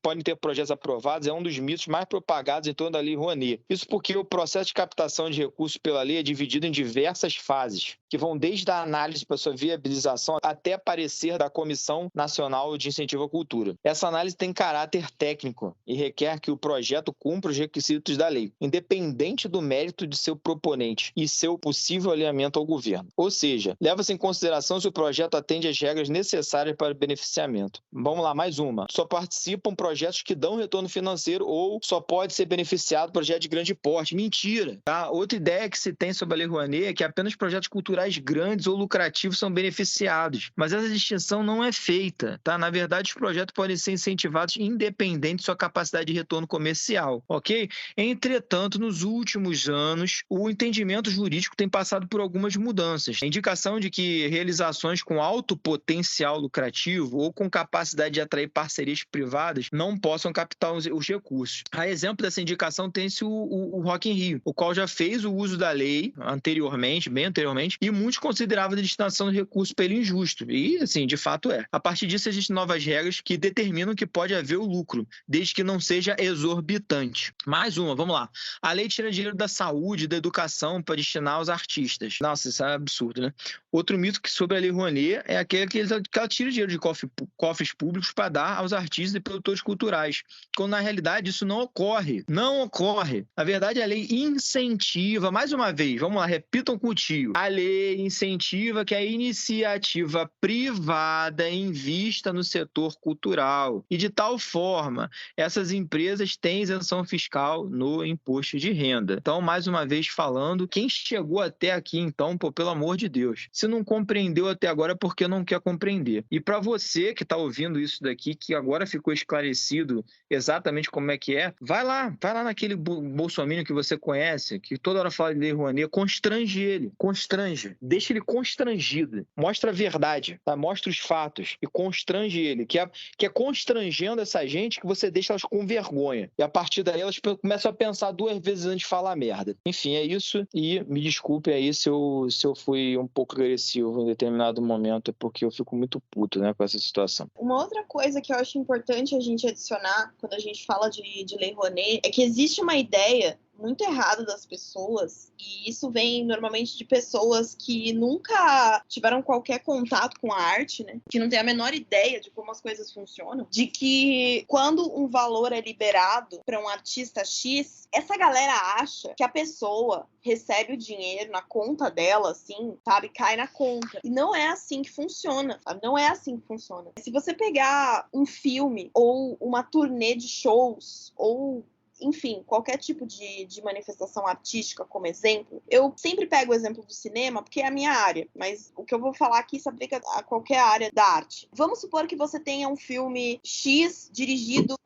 podem ter projetos aprovados é um dos mitos mais propagados em torno da Lei Rouanet. Isso porque o processo de captação de recursos pela lei é dividido em diversas fases, que vão desde a análise para sua viabilização até parecer da Comissão Nacional de Incentivo à Cultura. Essa análise tem caráter técnico e requer que o projeto cumpra os requisitos da lei. Independente independente do mérito de seu proponente e seu possível alinhamento ao governo. Ou seja, leva-se em consideração se o projeto atende às regras necessárias para o beneficiamento. Vamos lá, mais uma. Só participam projetos que dão retorno financeiro ou só pode ser beneficiado projeto de grande porte. Mentira, tá? Outra ideia que se tem sobre a Lei Rouanet é que apenas projetos culturais grandes ou lucrativos são beneficiados. Mas essa distinção não é feita, tá? Na verdade, os projetos podem ser incentivados independente de sua capacidade de retorno comercial, ok? Entretanto, nos últimos anos, o entendimento jurídico tem passado por algumas mudanças. A indicação de que realizações com alto potencial lucrativo ou com capacidade de atrair parcerias privadas não possam captar os recursos. A exemplo dessa indicação tem-se o Rock in Rio, o qual já fez o uso da lei bem anteriormente, e muitos consideravam a destinação de recursos pelo injusto. E, assim, de fato é. A partir disso, existem novas regras que determinam que pode haver o lucro, desde que não seja exorbitante. Mais uma, vamos lá. A lei tira dinheiro da saúde e da educação para destinar aos artistas. Nossa, isso é absurdo, né? Outro mito sobre a Lei Rouanet é aquele que ela tira dinheiro de cofres públicos para dar aos artistas e produtores culturais, quando na realidade isso não ocorre. Não ocorre. Na verdade, a lei incentiva, mais uma vez, vamos lá, repitam com o tio. A lei incentiva que a iniciativa privada invista no setor cultural. E de tal forma, essas empresas têm isenção fiscal no imposto de renda. Então, mais uma vez falando, quem chegou até aqui, então, pô, pelo amor de Deus, se não compreendeu até agora, é porque não quer compreender. E para você que está ouvindo isso daqui, que agora ficou esclarecido exatamente como é que é, vai lá naquele bolsominion que você conhece, que toda hora fala de Lei Rouanet, constrange ele, deixa ele constrangido, mostra a verdade, tá? Mostra os fatos e constrange ele, que é constrangendo essa gente que você deixa elas com vergonha, e a partir daí elas começam a pensar 2 vezes antes de falar merda. Enfim, é isso, e me desculpe aí se eu fui um pouco agressivo em determinado momento, porque eu fico muito puto, né, com essa situação. Uma outra coisa que eu acho importante a gente adicionar quando a gente fala de Lei Rouanet é que existe uma ideia muito errado das pessoas, e isso vem normalmente de pessoas que nunca tiveram qualquer contato com a arte, né? Que não tem a menor ideia de como as coisas funcionam, de que quando um valor é liberado para um artista X, essa galera acha que a pessoa recebe o dinheiro na conta dela, assim, sabe? Cai na conta. E não é assim que funciona, sabe? Não é assim que funciona. Se você pegar um filme ou uma turnê de shows ou enfim, qualquer tipo de manifestação artística como exemplo, eu sempre pego o exemplo do cinema porque é a minha área, mas o que eu vou falar aqui se aplica a qualquer área da arte. Vamos supor que você tenha um filme X dirigido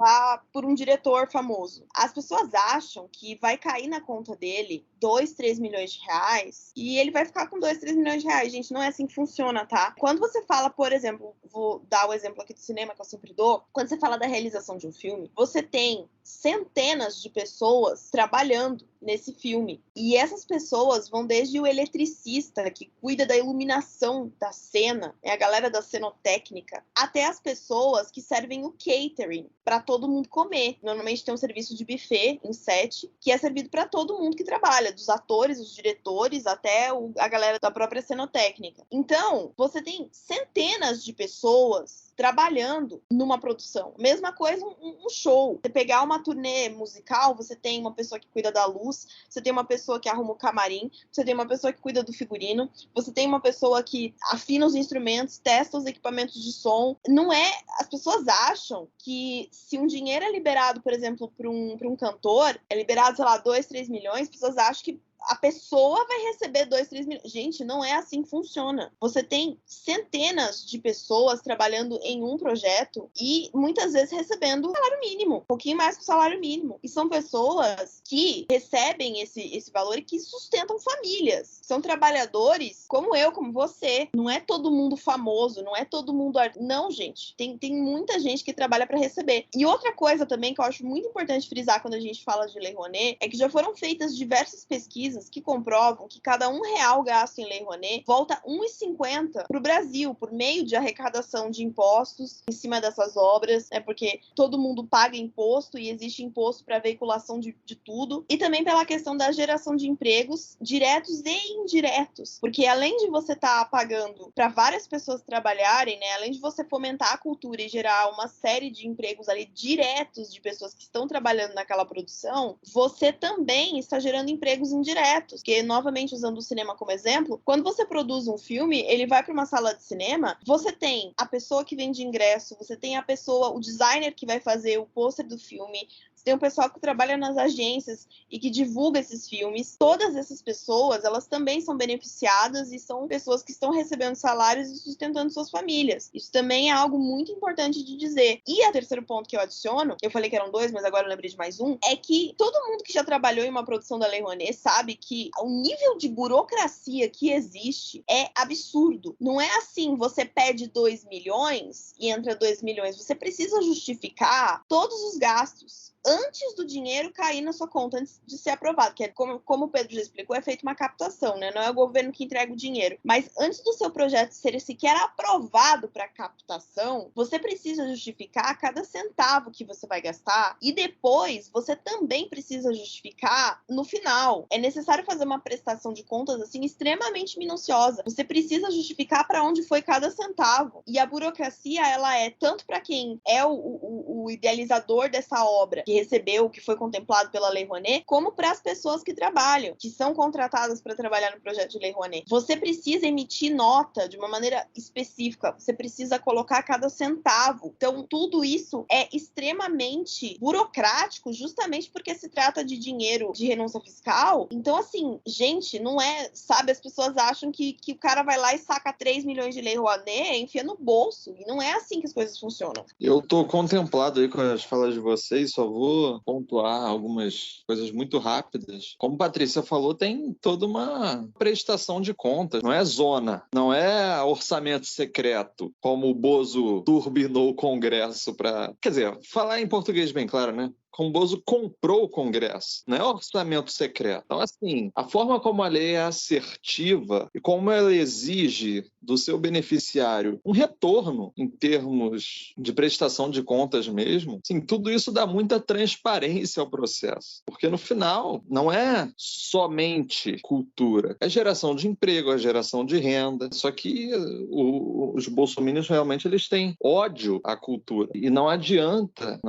por um diretor famoso. As pessoas acham que vai cair na conta dele 2, 3 milhões de reais e ele vai ficar com 2, 3 milhões de reais. Gente, não é assim que funciona, tá? Quando você fala, por exemplo, vou dar o exemplo aqui do cinema que eu sempre dou, quando você fala da realização de um filme, você tem centenas de pessoas trabalhando nesse filme. E essas pessoas vão desde o eletricista, que cuida da iluminação da cena, é a galera da cenotécnica, até as pessoas que servem o catering para todo mundo comer. Normalmente tem um serviço de buffet em set, que é servido para todo mundo que trabalha, dos atores, os diretores, até a galera da própria cenotécnica. Então, você tem centenas de pessoas trabalhando numa produção. Mesma coisa um show. Você pegar uma turnê musical, você tem uma pessoa que cuida da luz, você tem uma pessoa que arruma o camarim, você tem uma pessoa que cuida do figurino, você tem uma pessoa que afina os instrumentos, testa os equipamentos de som. Não é... As pessoas acham que se um dinheiro é liberado, por exemplo, para um cantor, é liberado, sei lá, 2, 3 milhões, as pessoas acham que a pessoa vai receber 2, 3 milhões. Gente, não é assim que funciona. Você tem centenas de pessoas trabalhando em um projeto e muitas vezes recebendo salário mínimo, um pouquinho mais que o salário mínimo. E são pessoas que recebem esse valor e que sustentam famílias. São trabalhadores como eu, como você. Não é todo mundo famoso, não é todo mundo... Não, gente. Tem muita gente que trabalha para receber. E outra coisa também que eu acho muito importante frisar quando a gente fala de Lei Rouanet é que já foram feitas diversas pesquisas pesquisas que comprovam que cada R$1 gasto em Lei Rouanet volta R$1,50 para o Brasil, por meio de arrecadação de impostos em cima dessas obras, né, porque todo mundo paga imposto e existe imposto para veiculação de tudo, e também pela questão da geração de empregos diretos e indiretos, porque além de você estar pagando para várias pessoas trabalharem, né, além de você fomentar a cultura e gerar uma série de empregos ali diretos de pessoas que estão trabalhando naquela produção, você também está gerando empregos indiretos, porque, novamente, usando o cinema como exemplo, quando você produz um filme, ele vai para uma sala de cinema, você tem a pessoa que vende ingresso, você tem a pessoa, o designer que vai fazer o pôster do filme, você tem o pessoal que trabalha nas agências e que divulga esses filmes. Todas essas pessoas, elas também são beneficiadas e são pessoas que estão recebendo salários e sustentando suas famílias. Isso também é algo muito importante de dizer. E o terceiro ponto que eu adiciono, eu falei que eram 2, mas agora eu lembrei de mais um, é que todo mundo que já trabalhou em uma produção da Lei Rouanet sabe que o nível de burocracia que existe é absurdo. Não é assim, você pede 2 milhões e entra 2 milhões. Você precisa justificar todos os gastos antes do dinheiro cair na sua conta, antes de ser aprovado, que é como o Pedro já explicou, é feita uma captação, né? Não é o governo que entrega o dinheiro. Mas antes do seu projeto ser sequer aprovado para captação, você precisa justificar cada centavo que você vai gastar e depois você também precisa justificar no final. É necessário fazer uma prestação de contas assim extremamente minuciosa. Você precisa justificar para onde foi cada centavo. E a burocracia, ela é tanto para quem é o idealizador dessa obra, que recebeu, que foi contemplado pela Lei Rouanet, como para as pessoas que trabalham, que são contratadas para trabalhar no projeto de Lei Rouanet. Você precisa emitir nota de uma maneira específica, você precisa colocar cada centavo. Então, tudo isso é extremamente burocrático, justamente porque se trata de dinheiro de renúncia fiscal. Então, assim, gente, não é, sabe, as pessoas acham que o cara vai lá e saca 3 milhões de Lei Rouanet, enfia no bolso, e não é assim que as coisas funcionam. Eu tô contemplado aí com as falas de vocês, só vou pontuar algumas coisas muito rápidas. Como a Patrícia falou, tem toda uma prestação de contas. Não é zona, não é orçamento secreto, como o Bozo turbinou o Congresso para... Quer dizer, falar em português bem claro, né? Como o Bozo comprou o Congresso, não é orçamento secreto. Então, assim, a forma como a lei é assertiva e como ela exige do seu beneficiário um retorno em termos de prestação de contas mesmo, assim, tudo isso dá muita transparência ao processo. Porque, no final, não é somente cultura, é geração de emprego, é geração de renda. Só que os bolsominions realmente eles têm ódio à cultura. E não adianta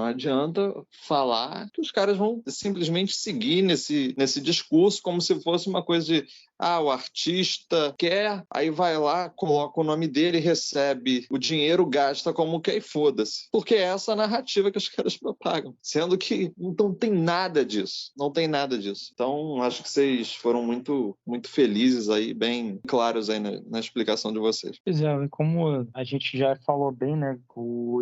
falar que os caras vão simplesmente seguir nesse discurso como se fosse uma coisa de o artista quer, aí vai lá, coloca o nome dele, recebe o dinheiro, gasta como quer e foda-se. Porque é essa a narrativa que os caras propagam. Sendo que não tem nada disso. Não tem nada disso. Então, acho que vocês foram muito, muito felizes aí, bem claros aí na explicação de vocês. Pois é, como a gente já falou bem, né?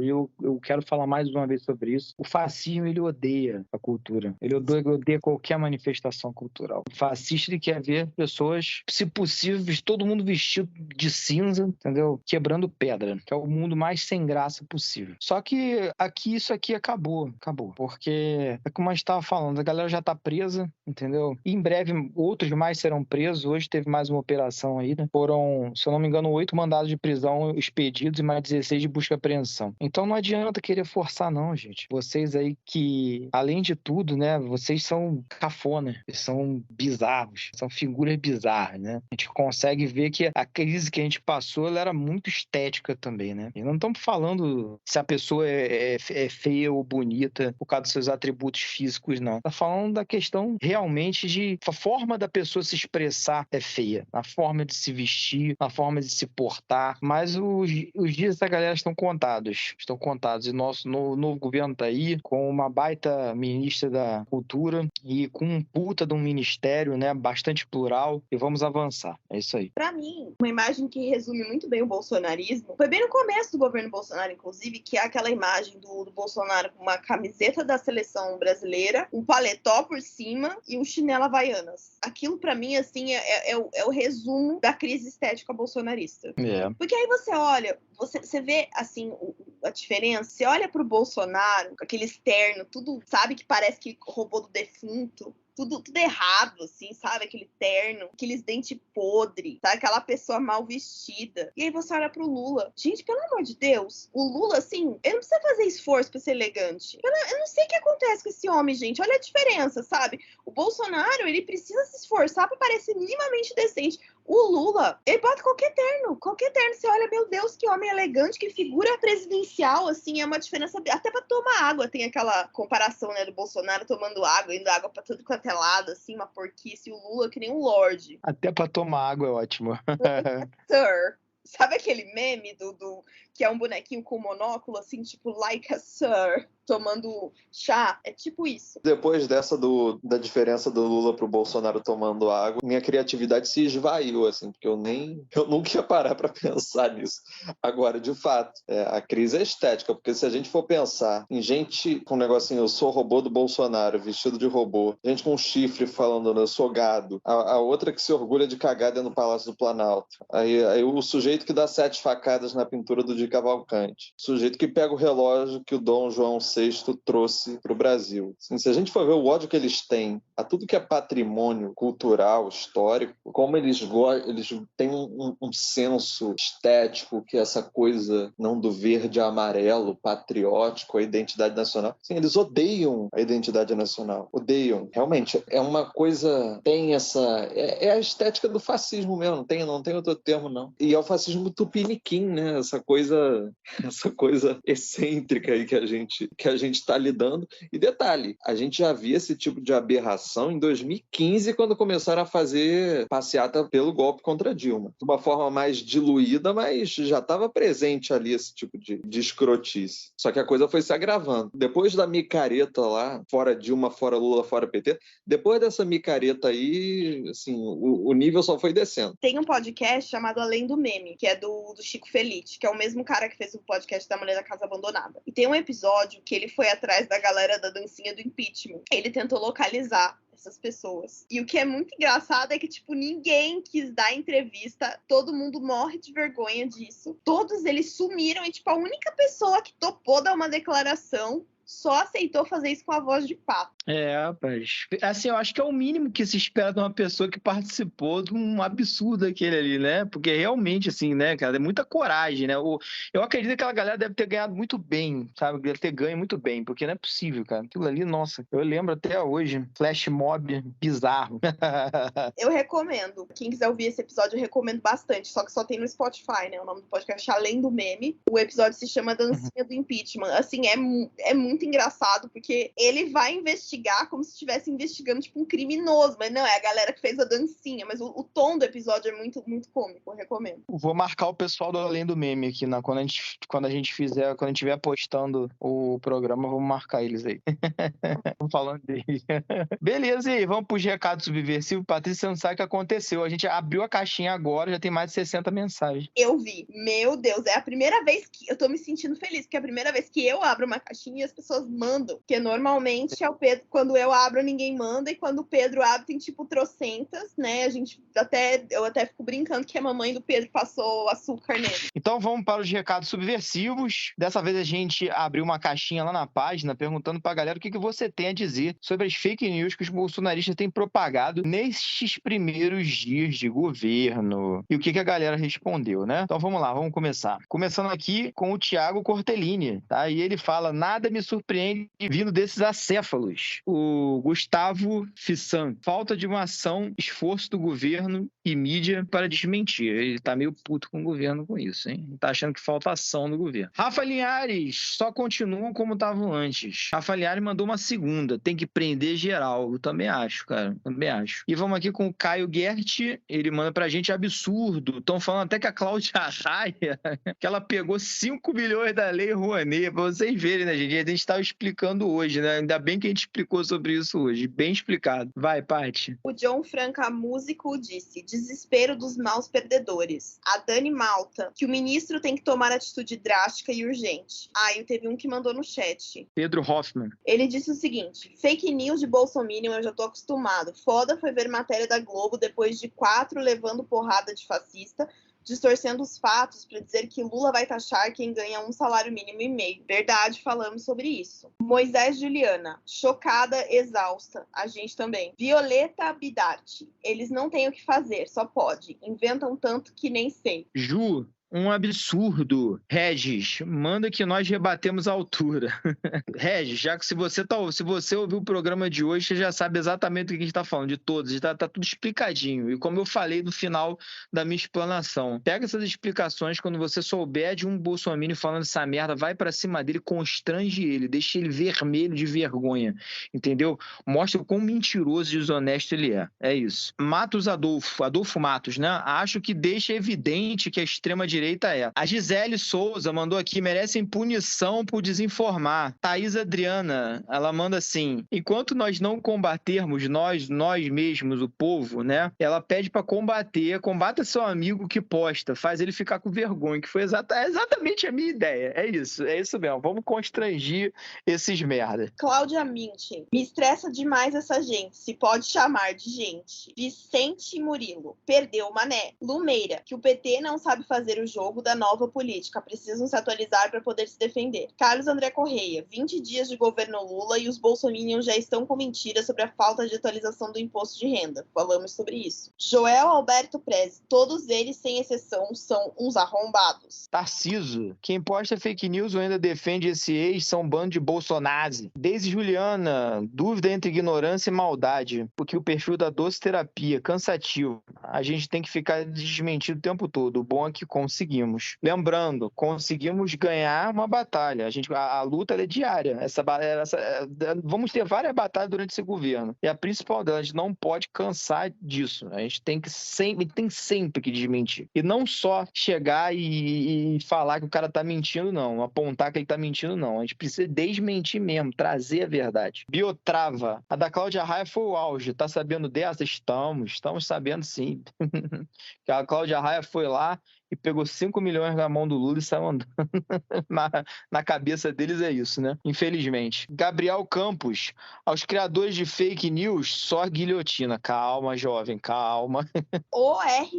Eu quero falar mais uma vez sobre isso. O fascismo, ele odeia a cultura. Ele odeia qualquer manifestação cultural. O fascista, ele quer ver pessoas, se possível, todo mundo vestido de cinza, entendeu? Quebrando pedra, que é o mundo mais sem graça possível. Só que isso aqui acabou. Porque, é como a gente estava falando, a galera já tá presa, entendeu? E em breve outros mais serão presos. Hoje teve mais uma operação aí, né? Foram, se eu não me engano, 8 mandados de prisão expedidos e mais 16 de busca e apreensão. Então não adianta querer forçar não, gente. Vocês aí que, além de tudo, né? Vocês são cafona, são bizarros, são figuras bizarras, né? A gente consegue ver que a crise que a gente passou, ela era muito estética também, né? E não estamos falando se a pessoa é feia ou bonita por causa dos seus atributos físicos, não. Tá falando da questão realmente de a forma da pessoa se expressar é feia, a forma de se vestir, a forma de se portar, mas os dias da galera estão contados, e nosso novo governo tá aí com uma baita ministra da cultura e com um puta de um ministério, né, bastante plural, e vamos avançar, é isso aí. Pra mim, uma imagem que resume muito bem o bolsonarismo, foi bem no começo do governo Bolsonaro, inclusive, que é aquela imagem do Bolsonaro com uma camiseta da seleção brasileira, um paletó por cima e um chinelo Havaianas. Aquilo, pra mim, assim, é o resumo da crise estética bolsonarista. Porque aí você olha, você vê, assim, a diferença. Você olha pro Bolsonaro, com aquele externo, tudo, sabe, que parece que roubou do defunto. tudo errado, assim, sabe? Aquele terno, aqueles dentes podres, sabe? Aquela pessoa mal vestida. E aí você olha pro Lula. Gente, pelo amor de Deus, o Lula, assim, ele não precisa fazer esforço pra ser elegante. Eu não sei o que acontece com esse homem, gente. Olha a diferença, sabe? O Bolsonaro, ele precisa se esforçar pra parecer minimamente decente. O Lula, ele bota qualquer terno. Você olha, meu Deus, que homem elegante, que figura presidencial, assim, é uma diferença. Até pra tomar água tem aquela comparação, né, do Bolsonaro tomando água, indo água pra tudo quanto é lado, assim, uma porquice. E o Lula que nem um lorde. Até pra tomar água é ótimo. Sir. Sabe aquele meme que é um bonequinho com monóculo, assim, tipo, like a sir, tomando chá? É tipo isso. Depois dessa da diferença do Lula pro Bolsonaro tomando água, minha criatividade se esvaiu, assim, porque eu nunca ia parar para pensar nisso. Agora, de fato, a crise é estética, porque se a gente for pensar em gente com um negocinho, eu sou robô do Bolsonaro, vestido de robô, gente com chifre falando, eu sou gado, a outra que se orgulha de cagar dentro do Palácio do Planalto, aí o sujeito que dá 7 facadas na pintura do Di Cavalcante, o sujeito que pega o relógio que o Dom João VI trouxe para o Brasil. Assim, se a gente for ver o ódio que eles têm a tudo que é patrimônio cultural, histórico, como eles têm um senso estético, que é essa coisa não do verde a amarelo, patriótico, a identidade nacional. Assim, eles odeiam a identidade nacional. Odeiam. Realmente, é uma coisa... Tem essa... É a estética do fascismo mesmo, não tem outro termo, não. E é o fascismo tupiniquim, né? Essa coisa excêntrica aí que a gente está lidando. E detalhe, a gente já via esse tipo de aberração em 2015, quando começaram a fazer passeata pelo golpe contra Dilma. De uma forma mais diluída, mas já estava presente ali esse tipo de escrotice. Só que a coisa foi se agravando. Depois da micareta lá, fora Dilma, fora Lula, fora PT, depois dessa micareta aí, assim, o nível só foi descendo. Tem um podcast chamado Além do Meme, que é do Chico Felitti, que é o mesmo cara que fez o podcast da Mulher da Casa Abandonada. E tem um episódio que ele foi atrás da galera da dancinha do impeachment. Ele tentou localizar essas pessoas. E o que é muito engraçado é que, tipo, ninguém quis dar entrevista, todo mundo morre de vergonha disso. Todos eles sumiram e, tipo, a única pessoa que topou dar uma declaração só aceitou fazer isso com a voz de pato. Rapaz. Assim, eu acho que é o mínimo que se espera de uma pessoa que participou de um absurdo aquele ali, né? Porque realmente, assim, né, cara, é muita coragem, né? Eu acredito que aquela galera deve ter ganhado muito bem, sabe? Deve ter ganho muito bem, porque não é possível, cara. Aquilo ali, nossa, eu lembro até hoje. Flash mob bizarro. Eu recomendo. Quem quiser ouvir esse episódio, eu recomendo bastante. Só que só tem no Spotify, né? O nome do podcast é Além do Meme. O episódio se chama Dancinha do Impeachment. Assim, é muito engraçado, porque ele vai investigar como se estivesse investigando, tipo, um criminoso. Mas não, é a galera que fez a dancinha. Mas o tom do episódio é muito, muito cômico. Eu recomendo. Vou marcar o pessoal do Além do Meme aqui, né? Quando a gente estiver postando o programa, vamos marcar eles aí. Vamos falando deles. Beleza, e aí, vamos pros recados subversivos. Patrícia, você não sabe o que aconteceu. A gente abriu a caixinha agora, já tem mais de 60 mensagens. Eu vi. Meu Deus, é a primeira vez que eu tô me sentindo feliz, porque é a primeira vez que eu abro uma caixinha e as pessoas mandam. Porque normalmente é o Pedro, quando eu abro, ninguém manda, e quando o Pedro abre, tem tipo trocentas, né? Eu até fico brincando que a mamãe do Pedro passou açúcar nele. Então vamos para os recados subversivos. Dessa vez a gente abriu uma caixinha lá na página perguntando pra galera o que você tem a dizer sobre as fake news que os bolsonaristas têm propagado nestes primeiros dias de governo. E o que a galera respondeu, né? Então vamos lá, vamos começar. Começando aqui com o Thiago Cortellini, tá? E ele fala: nada me surpreende vindo desses acéfalos. O Gustavo Fissan: falta de uma ação, esforço do governo e mídia para desmentir. Ele tá meio puto com o governo com isso, hein? Ele tá achando que falta ação do governo. Rafa Linhares: só continuam como estavam antes. Rafa Linhares mandou uma segunda: tem que prender geral. Eu também acho, cara. Também acho. E vamos aqui com o Caio Gert. Ele manda pra gente: absurdo. Estão falando até que a Cláudia Raia, que ela pegou 5 milhões da Lei Rouanet. Pra vocês verem, né, gente? A gente tava explicando hoje, né? Ainda bem que a gente explicou sobre isso hoje. Bem explicado. Vai, Paty. O John Franca, músico, disse: desespero dos maus perdedores. A Dani Malta: que o ministro tem que tomar atitude drástica e urgente. E teve um que mandou no chat. Pedro Hoffman. Ele disse o seguinte: fake news de Bolsominion eu já tô acostumado. Foda foi ver matéria da Globo depois de 4 levando porrada de fascista, distorcendo os fatos para dizer que Lula vai taxar quem ganha um salário mínimo e meio. Verdade, falamos sobre isso. Moisés Juliana, chocada, exausta. A gente também. Violeta Bidarte, eles não têm o que fazer, só pode. Inventam tanto que nem sei. Ju, um absurdo. Regis, manda que nós rebatemos a altura. Regis, já que se você ouviu o programa de hoje, você já sabe exatamente do que a gente está falando, de todos. Tá tudo explicadinho. E como eu falei no final da minha explanação, pega essas explicações quando você souber de um bolsominion falando essa merda, vai pra cima dele, constrange ele, deixa ele vermelho de vergonha, entendeu? Mostra o quão mentiroso e desonesto ele é. É isso. Adolfo Matos, né? Acho que deixa evidente que a extrema-direita é. A Gisele Souza mandou aqui, merecem punição por desinformar. Thaís Adriana, ela manda assim, enquanto nós não combatermos nós mesmos, o povo, né? Ela pede pra combata seu amigo que posta, faz ele ficar com vergonha, que foi exatamente a minha ideia. É isso mesmo. Vamos constrangir esses merda. Cláudia Mintin, me estressa demais essa gente, se pode chamar de gente. Vicente Murilo, perdeu o mané. Lumeira, que o PT não sabe fazer o jogo da nova política, precisam se atualizar para poder se defender. Carlos André Correia, 20 dias de governo Lula e os bolsominions já estão com mentiras sobre a falta de atualização do imposto de renda. Falamos sobre isso. Joel Alberto Prezi, todos eles, sem exceção, são uns arrombados. Tarciso, quem posta fake news ou ainda defende esse ex são um bando de bolsonazi. Deise Juliana, dúvida entre ignorância e maldade, porque o perfil da doce terapia, cansativo. A gente tem que ficar desmentido o tempo todo. O bom é que conseguimos. Lembrando, conseguimos ganhar uma batalha. A luta é diária. Vamos ter várias batalhas durante esse governo. E a principal delas, a gente não pode cansar disso. A gente tem sempre que desmentir. E não só chegar e falar que o cara tá mentindo, não. Apontar que ele tá mentindo, não. A gente precisa desmentir mesmo, trazer a verdade. Biotrava. A da Cláudia Raia foi o auge. Tá sabendo dessa? Estamos sabendo sim. Que a Cláudia Raia foi lá e pegou 5 milhões na mão do Lula e saiu andando. na cabeça deles é isso, né? Infelizmente. Gabriel Campos, aos criadores de fake news, só guilhotina. Calma, jovem, calma. ORTOHTH.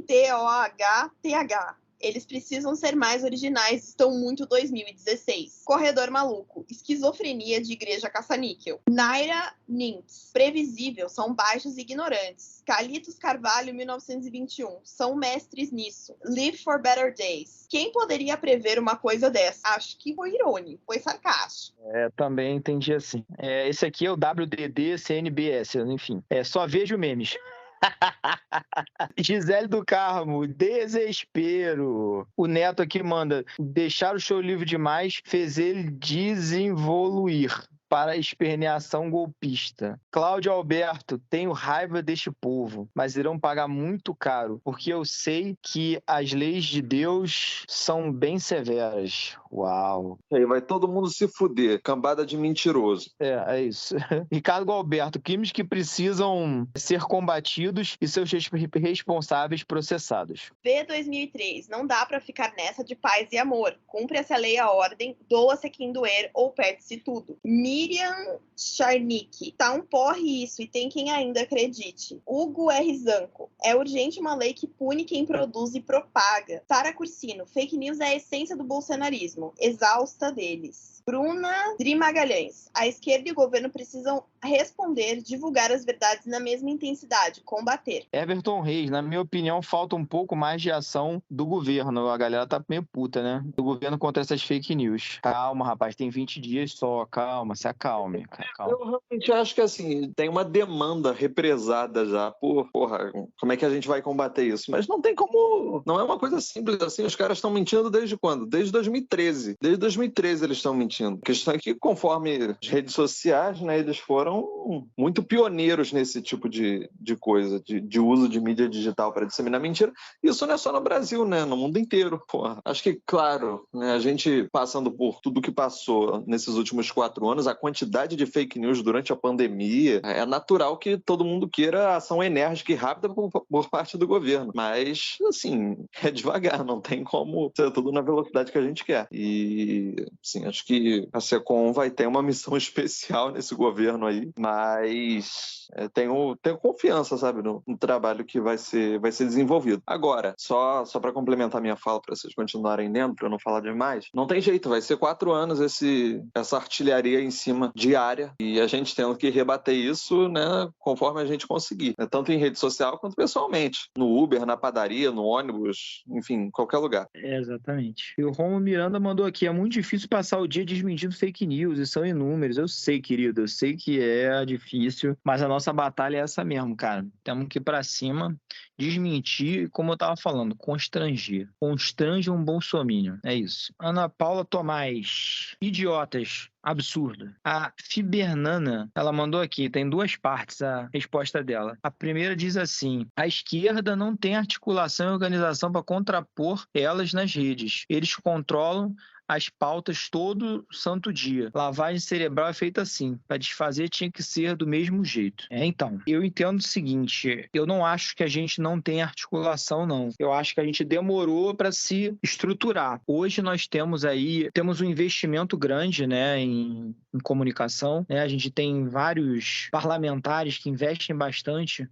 Eles precisam ser mais originais, estão muito 2016. Corredor Maluco, esquizofrenia de igreja caça-níquel. Naira Nintz, previsível, são baixos e ignorantes. Calitos Carvalho, 1921, são mestres nisso. Live for Better Days. Quem poderia prever uma coisa dessa? Acho que foi irônico, foi sarcástico. Também entendi assim. Esse aqui é o WDD CNBS, enfim. Só vejo memes. Gisele do Carmo, desespero. O Neto aqui manda, deixar o show livre demais fez ele desenvoluir para esperneação golpista. Cláudio Alberto, tenho raiva deste povo, mas irão pagar muito caro, porque eu sei que as leis de Deus são bem severas. Uau. Aí vai todo mundo se fuder, cambada de mentiroso. É isso. Ricardo Alberto, crimes que precisam ser combatidos e seus responsáveis processados. V2003, não dá pra ficar nessa de paz e amor. Cumpre-se a lei, a ordem, doa-se quem doer ou perde-se tudo. Miriam Charnick, tá um porre isso e tem quem ainda acredite. Hugo R. Zanco, é urgente uma lei que pune quem produz e propaga. Sara Cursino, fake news é a essência do bolsonarismo, exausta deles. Bruna Dri Magalhães, a esquerda e o governo precisam responder, divulgar as verdades na mesma intensidade, combater. Everton Reis, na minha opinião, falta um pouco mais de ação do governo. A galera tá meio puta, né? Do governo contra essas fake news. Calma, rapaz, tem 20 dias só. Calma, se acalme. Eu realmente acho que, assim, tem uma demanda represada já porra, como é que a gente vai combater isso? Mas não tem como... Não é uma coisa simples assim. Os caras estão mentindo desde quando? Desde 2013. Desde 2013 eles estão mentindo. A questão é que, conforme as redes sociais, né, eles foram muito pioneiros nesse tipo de coisa, de uso de mídia digital para disseminar mentira. Isso não é só no Brasil, né? No mundo inteiro. Porra. Acho que, claro, né, a gente passando por tudo que passou nesses últimos 4 anos, a quantidade de fake news durante a pandemia, é natural que todo mundo queira ação enérgica e rápida por parte do governo. Mas, assim, é devagar, não tem como ser tudo na velocidade que a gente quer. E, assim, acho que a SECOM vai ter uma missão especial nesse governo aí, sei, mas tenho confiança, sabe, no trabalho que vai ser desenvolvido. Agora, só para complementar minha fala, para vocês continuarem lendo, para eu não falar demais, não tem jeito, vai ser 4 anos essa artilharia em cima diária, e a gente tendo que rebater isso, né, conforme a gente conseguir, né, tanto em rede social quanto pessoalmente, no Uber, na padaria, no ônibus, enfim, em qualquer lugar. Exatamente. E o Romo Miranda mandou aqui, é muito difícil passar o dia desmentindo fake news, e são inúmeros. Eu sei, querido, eu sei que é difícil, mas a nossa batalha é essa mesmo, cara. Temos que ir pra cima, desmentir, como eu tava falando, constranger. Constrange um bolsominion, é isso. Ana Paula Tomás, idiotas. Absurdo. A Fibernana, ela mandou aqui, tem 2 partes a resposta dela. A primeira diz assim: a esquerda não tem articulação e organização para contrapor elas nas redes. Eles controlam as pautas todo santo dia. Lavagem cerebral é feita assim. Para desfazer tinha que ser do mesmo jeito. Então, eu entendo o seguinte, eu não acho que a gente não tem articulação, não. Eu acho que a gente demorou para se estruturar. Hoje nós temos um investimento grande, né, em comunicação, né? A gente tem vários parlamentares que investem bastante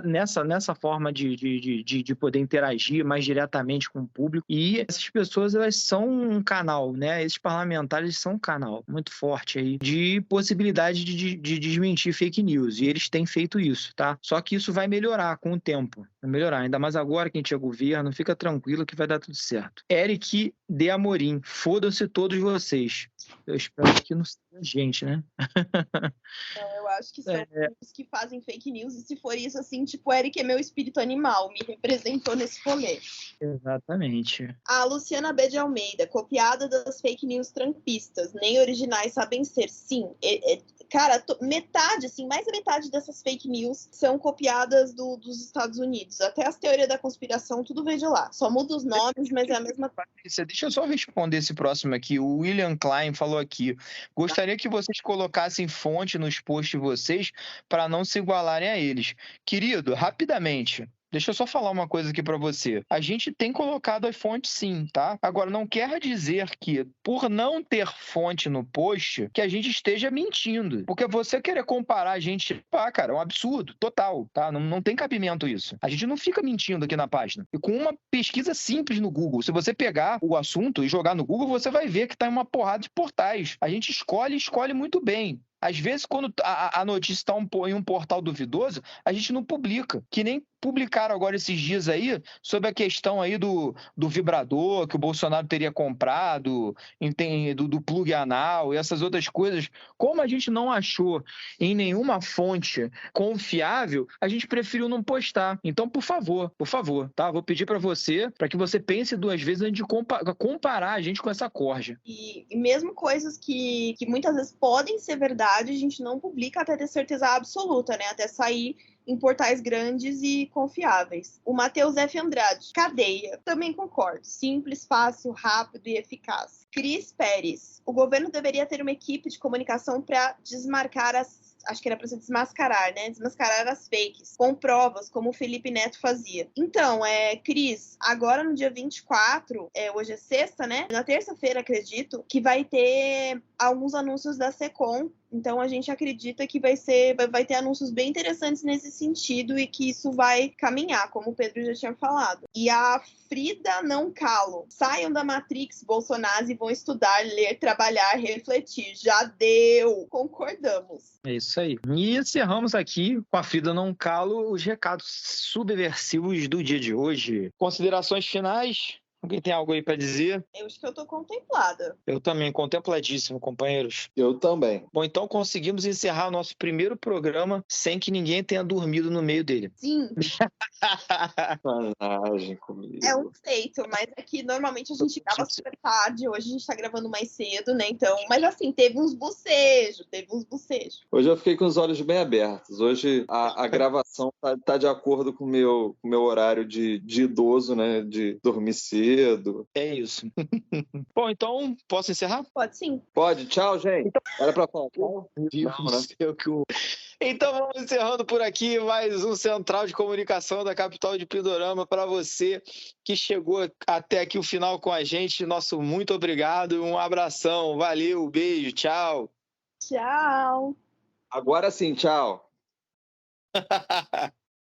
nessa forma de poder interagir mais diretamente com o público. E essas pessoas, elas são um canal, né? Esses parlamentares são um canal muito forte aí de possibilidade de desmentir fake news, e eles têm feito isso, tá? Só que isso vai melhorar com o tempo, vai melhorar, ainda mais agora que a gente é governo, fica tranquilo que vai dar tudo certo. Eric de Amorim, fodam-se todos vocês. Eu espero que não seja gente, né? Não, eu acho que são os que fazem fake news, e se for isso, assim, tipo, o Eric é meu espírito animal, me representou nesse rolê. Exatamente. A Luciana B. de Almeida, copiada das fake news trumpistas, nem originais sabem ser. Sim, cara, metade, assim, mais da metade dessas fake news são copiadas dos Estados Unidos. Até as teorias da conspiração, tudo vem de lá. Só muda os nomes, mas é a mesma... Patrícia, deixa eu só responder esse próximo aqui. O William Klein falou aqui: gostaria que vocês colocassem fonte nos posts de vocês para não se igualarem a eles. Querido, rapidamente, deixa eu só falar uma coisa aqui para você. A gente tem colocado as fontes sim, tá? Agora, não quer dizer que, por não ter fonte no post, que a gente esteja mentindo. Porque você querer comparar a gente... cara, é um absurdo, total, tá? Não tem cabimento isso. A gente não fica mentindo aqui na página. E com uma pesquisa simples no Google, se você pegar o assunto e jogar no Google, você vai ver que tá em uma porrada de portais. A gente escolhe muito bem. Às vezes, quando a notícia está em um portal duvidoso, a gente não publica. Que nem publicaram agora esses dias aí sobre a questão aí do vibrador que o Bolsonaro teria comprado, do plug anal e essas outras coisas. Como a gente não achou em nenhuma fonte confiável, a gente preferiu não postar. Então, por favor, tá? Vou pedir para que você pense 2 vezes antes de comparar a gente com essa corja. E mesmo coisas que muitas vezes podem ser verdade, a gente não publica até ter certeza absoluta, né? Até sair em portais grandes e confiáveis. O Matheus F. Andrade, cadeia. Também concordo. Simples, fácil, rápido e eficaz. Cris Pérez, o governo deveria ter uma equipe de comunicação para desmarcar acho que era para se desmascarar, né? Desmascarar as fakes, com provas, como o Felipe Neto fazia. Então, Cris, agora no dia 24, hoje é sexta, né? Na terça-feira, acredito, que vai ter alguns anúncios da Secom. Então, a gente acredita que vai ter anúncios bem interessantes nesse sentido e que isso vai caminhar, como o Pedro já tinha falado. E a Frida Não Calo. Saiam da Matrix, Bolsonaro, e vão estudar, ler, trabalhar, refletir. Já deu! Concordamos. É isso aí. E encerramos aqui com a Frida Não Calo os recados subversivos do dia de hoje. Considerações finais? Alguém tem algo aí para dizer? Eu acho que eu tô contemplada. Eu também, contempladíssimo, companheiros. Eu também. Bom, então conseguimos encerrar o nosso primeiro programa sem que ninguém tenha dormido no meio dele. Sim. Sacanagem comigo. É um feito, mas é que normalmente a gente grava super tarde, hoje a gente tá gravando mais cedo, né? Então, mas assim, teve uns bocejos. Hoje eu fiquei com os olhos bem abertos. Hoje a gravação tá de acordo com o meu horário de idoso, né? De dormir cedo. É isso. Bom, então, posso encerrar? Pode sim. Pode. Tchau, gente. Era pra falar tchau? Não, né? Então vamos encerrando por aqui mais um Central de Comunicação da capital de Pindorama para você que chegou até aqui o final com a gente. Nosso muito obrigado, um abração, valeu, beijo, tchau. Tchau. Agora sim, tchau.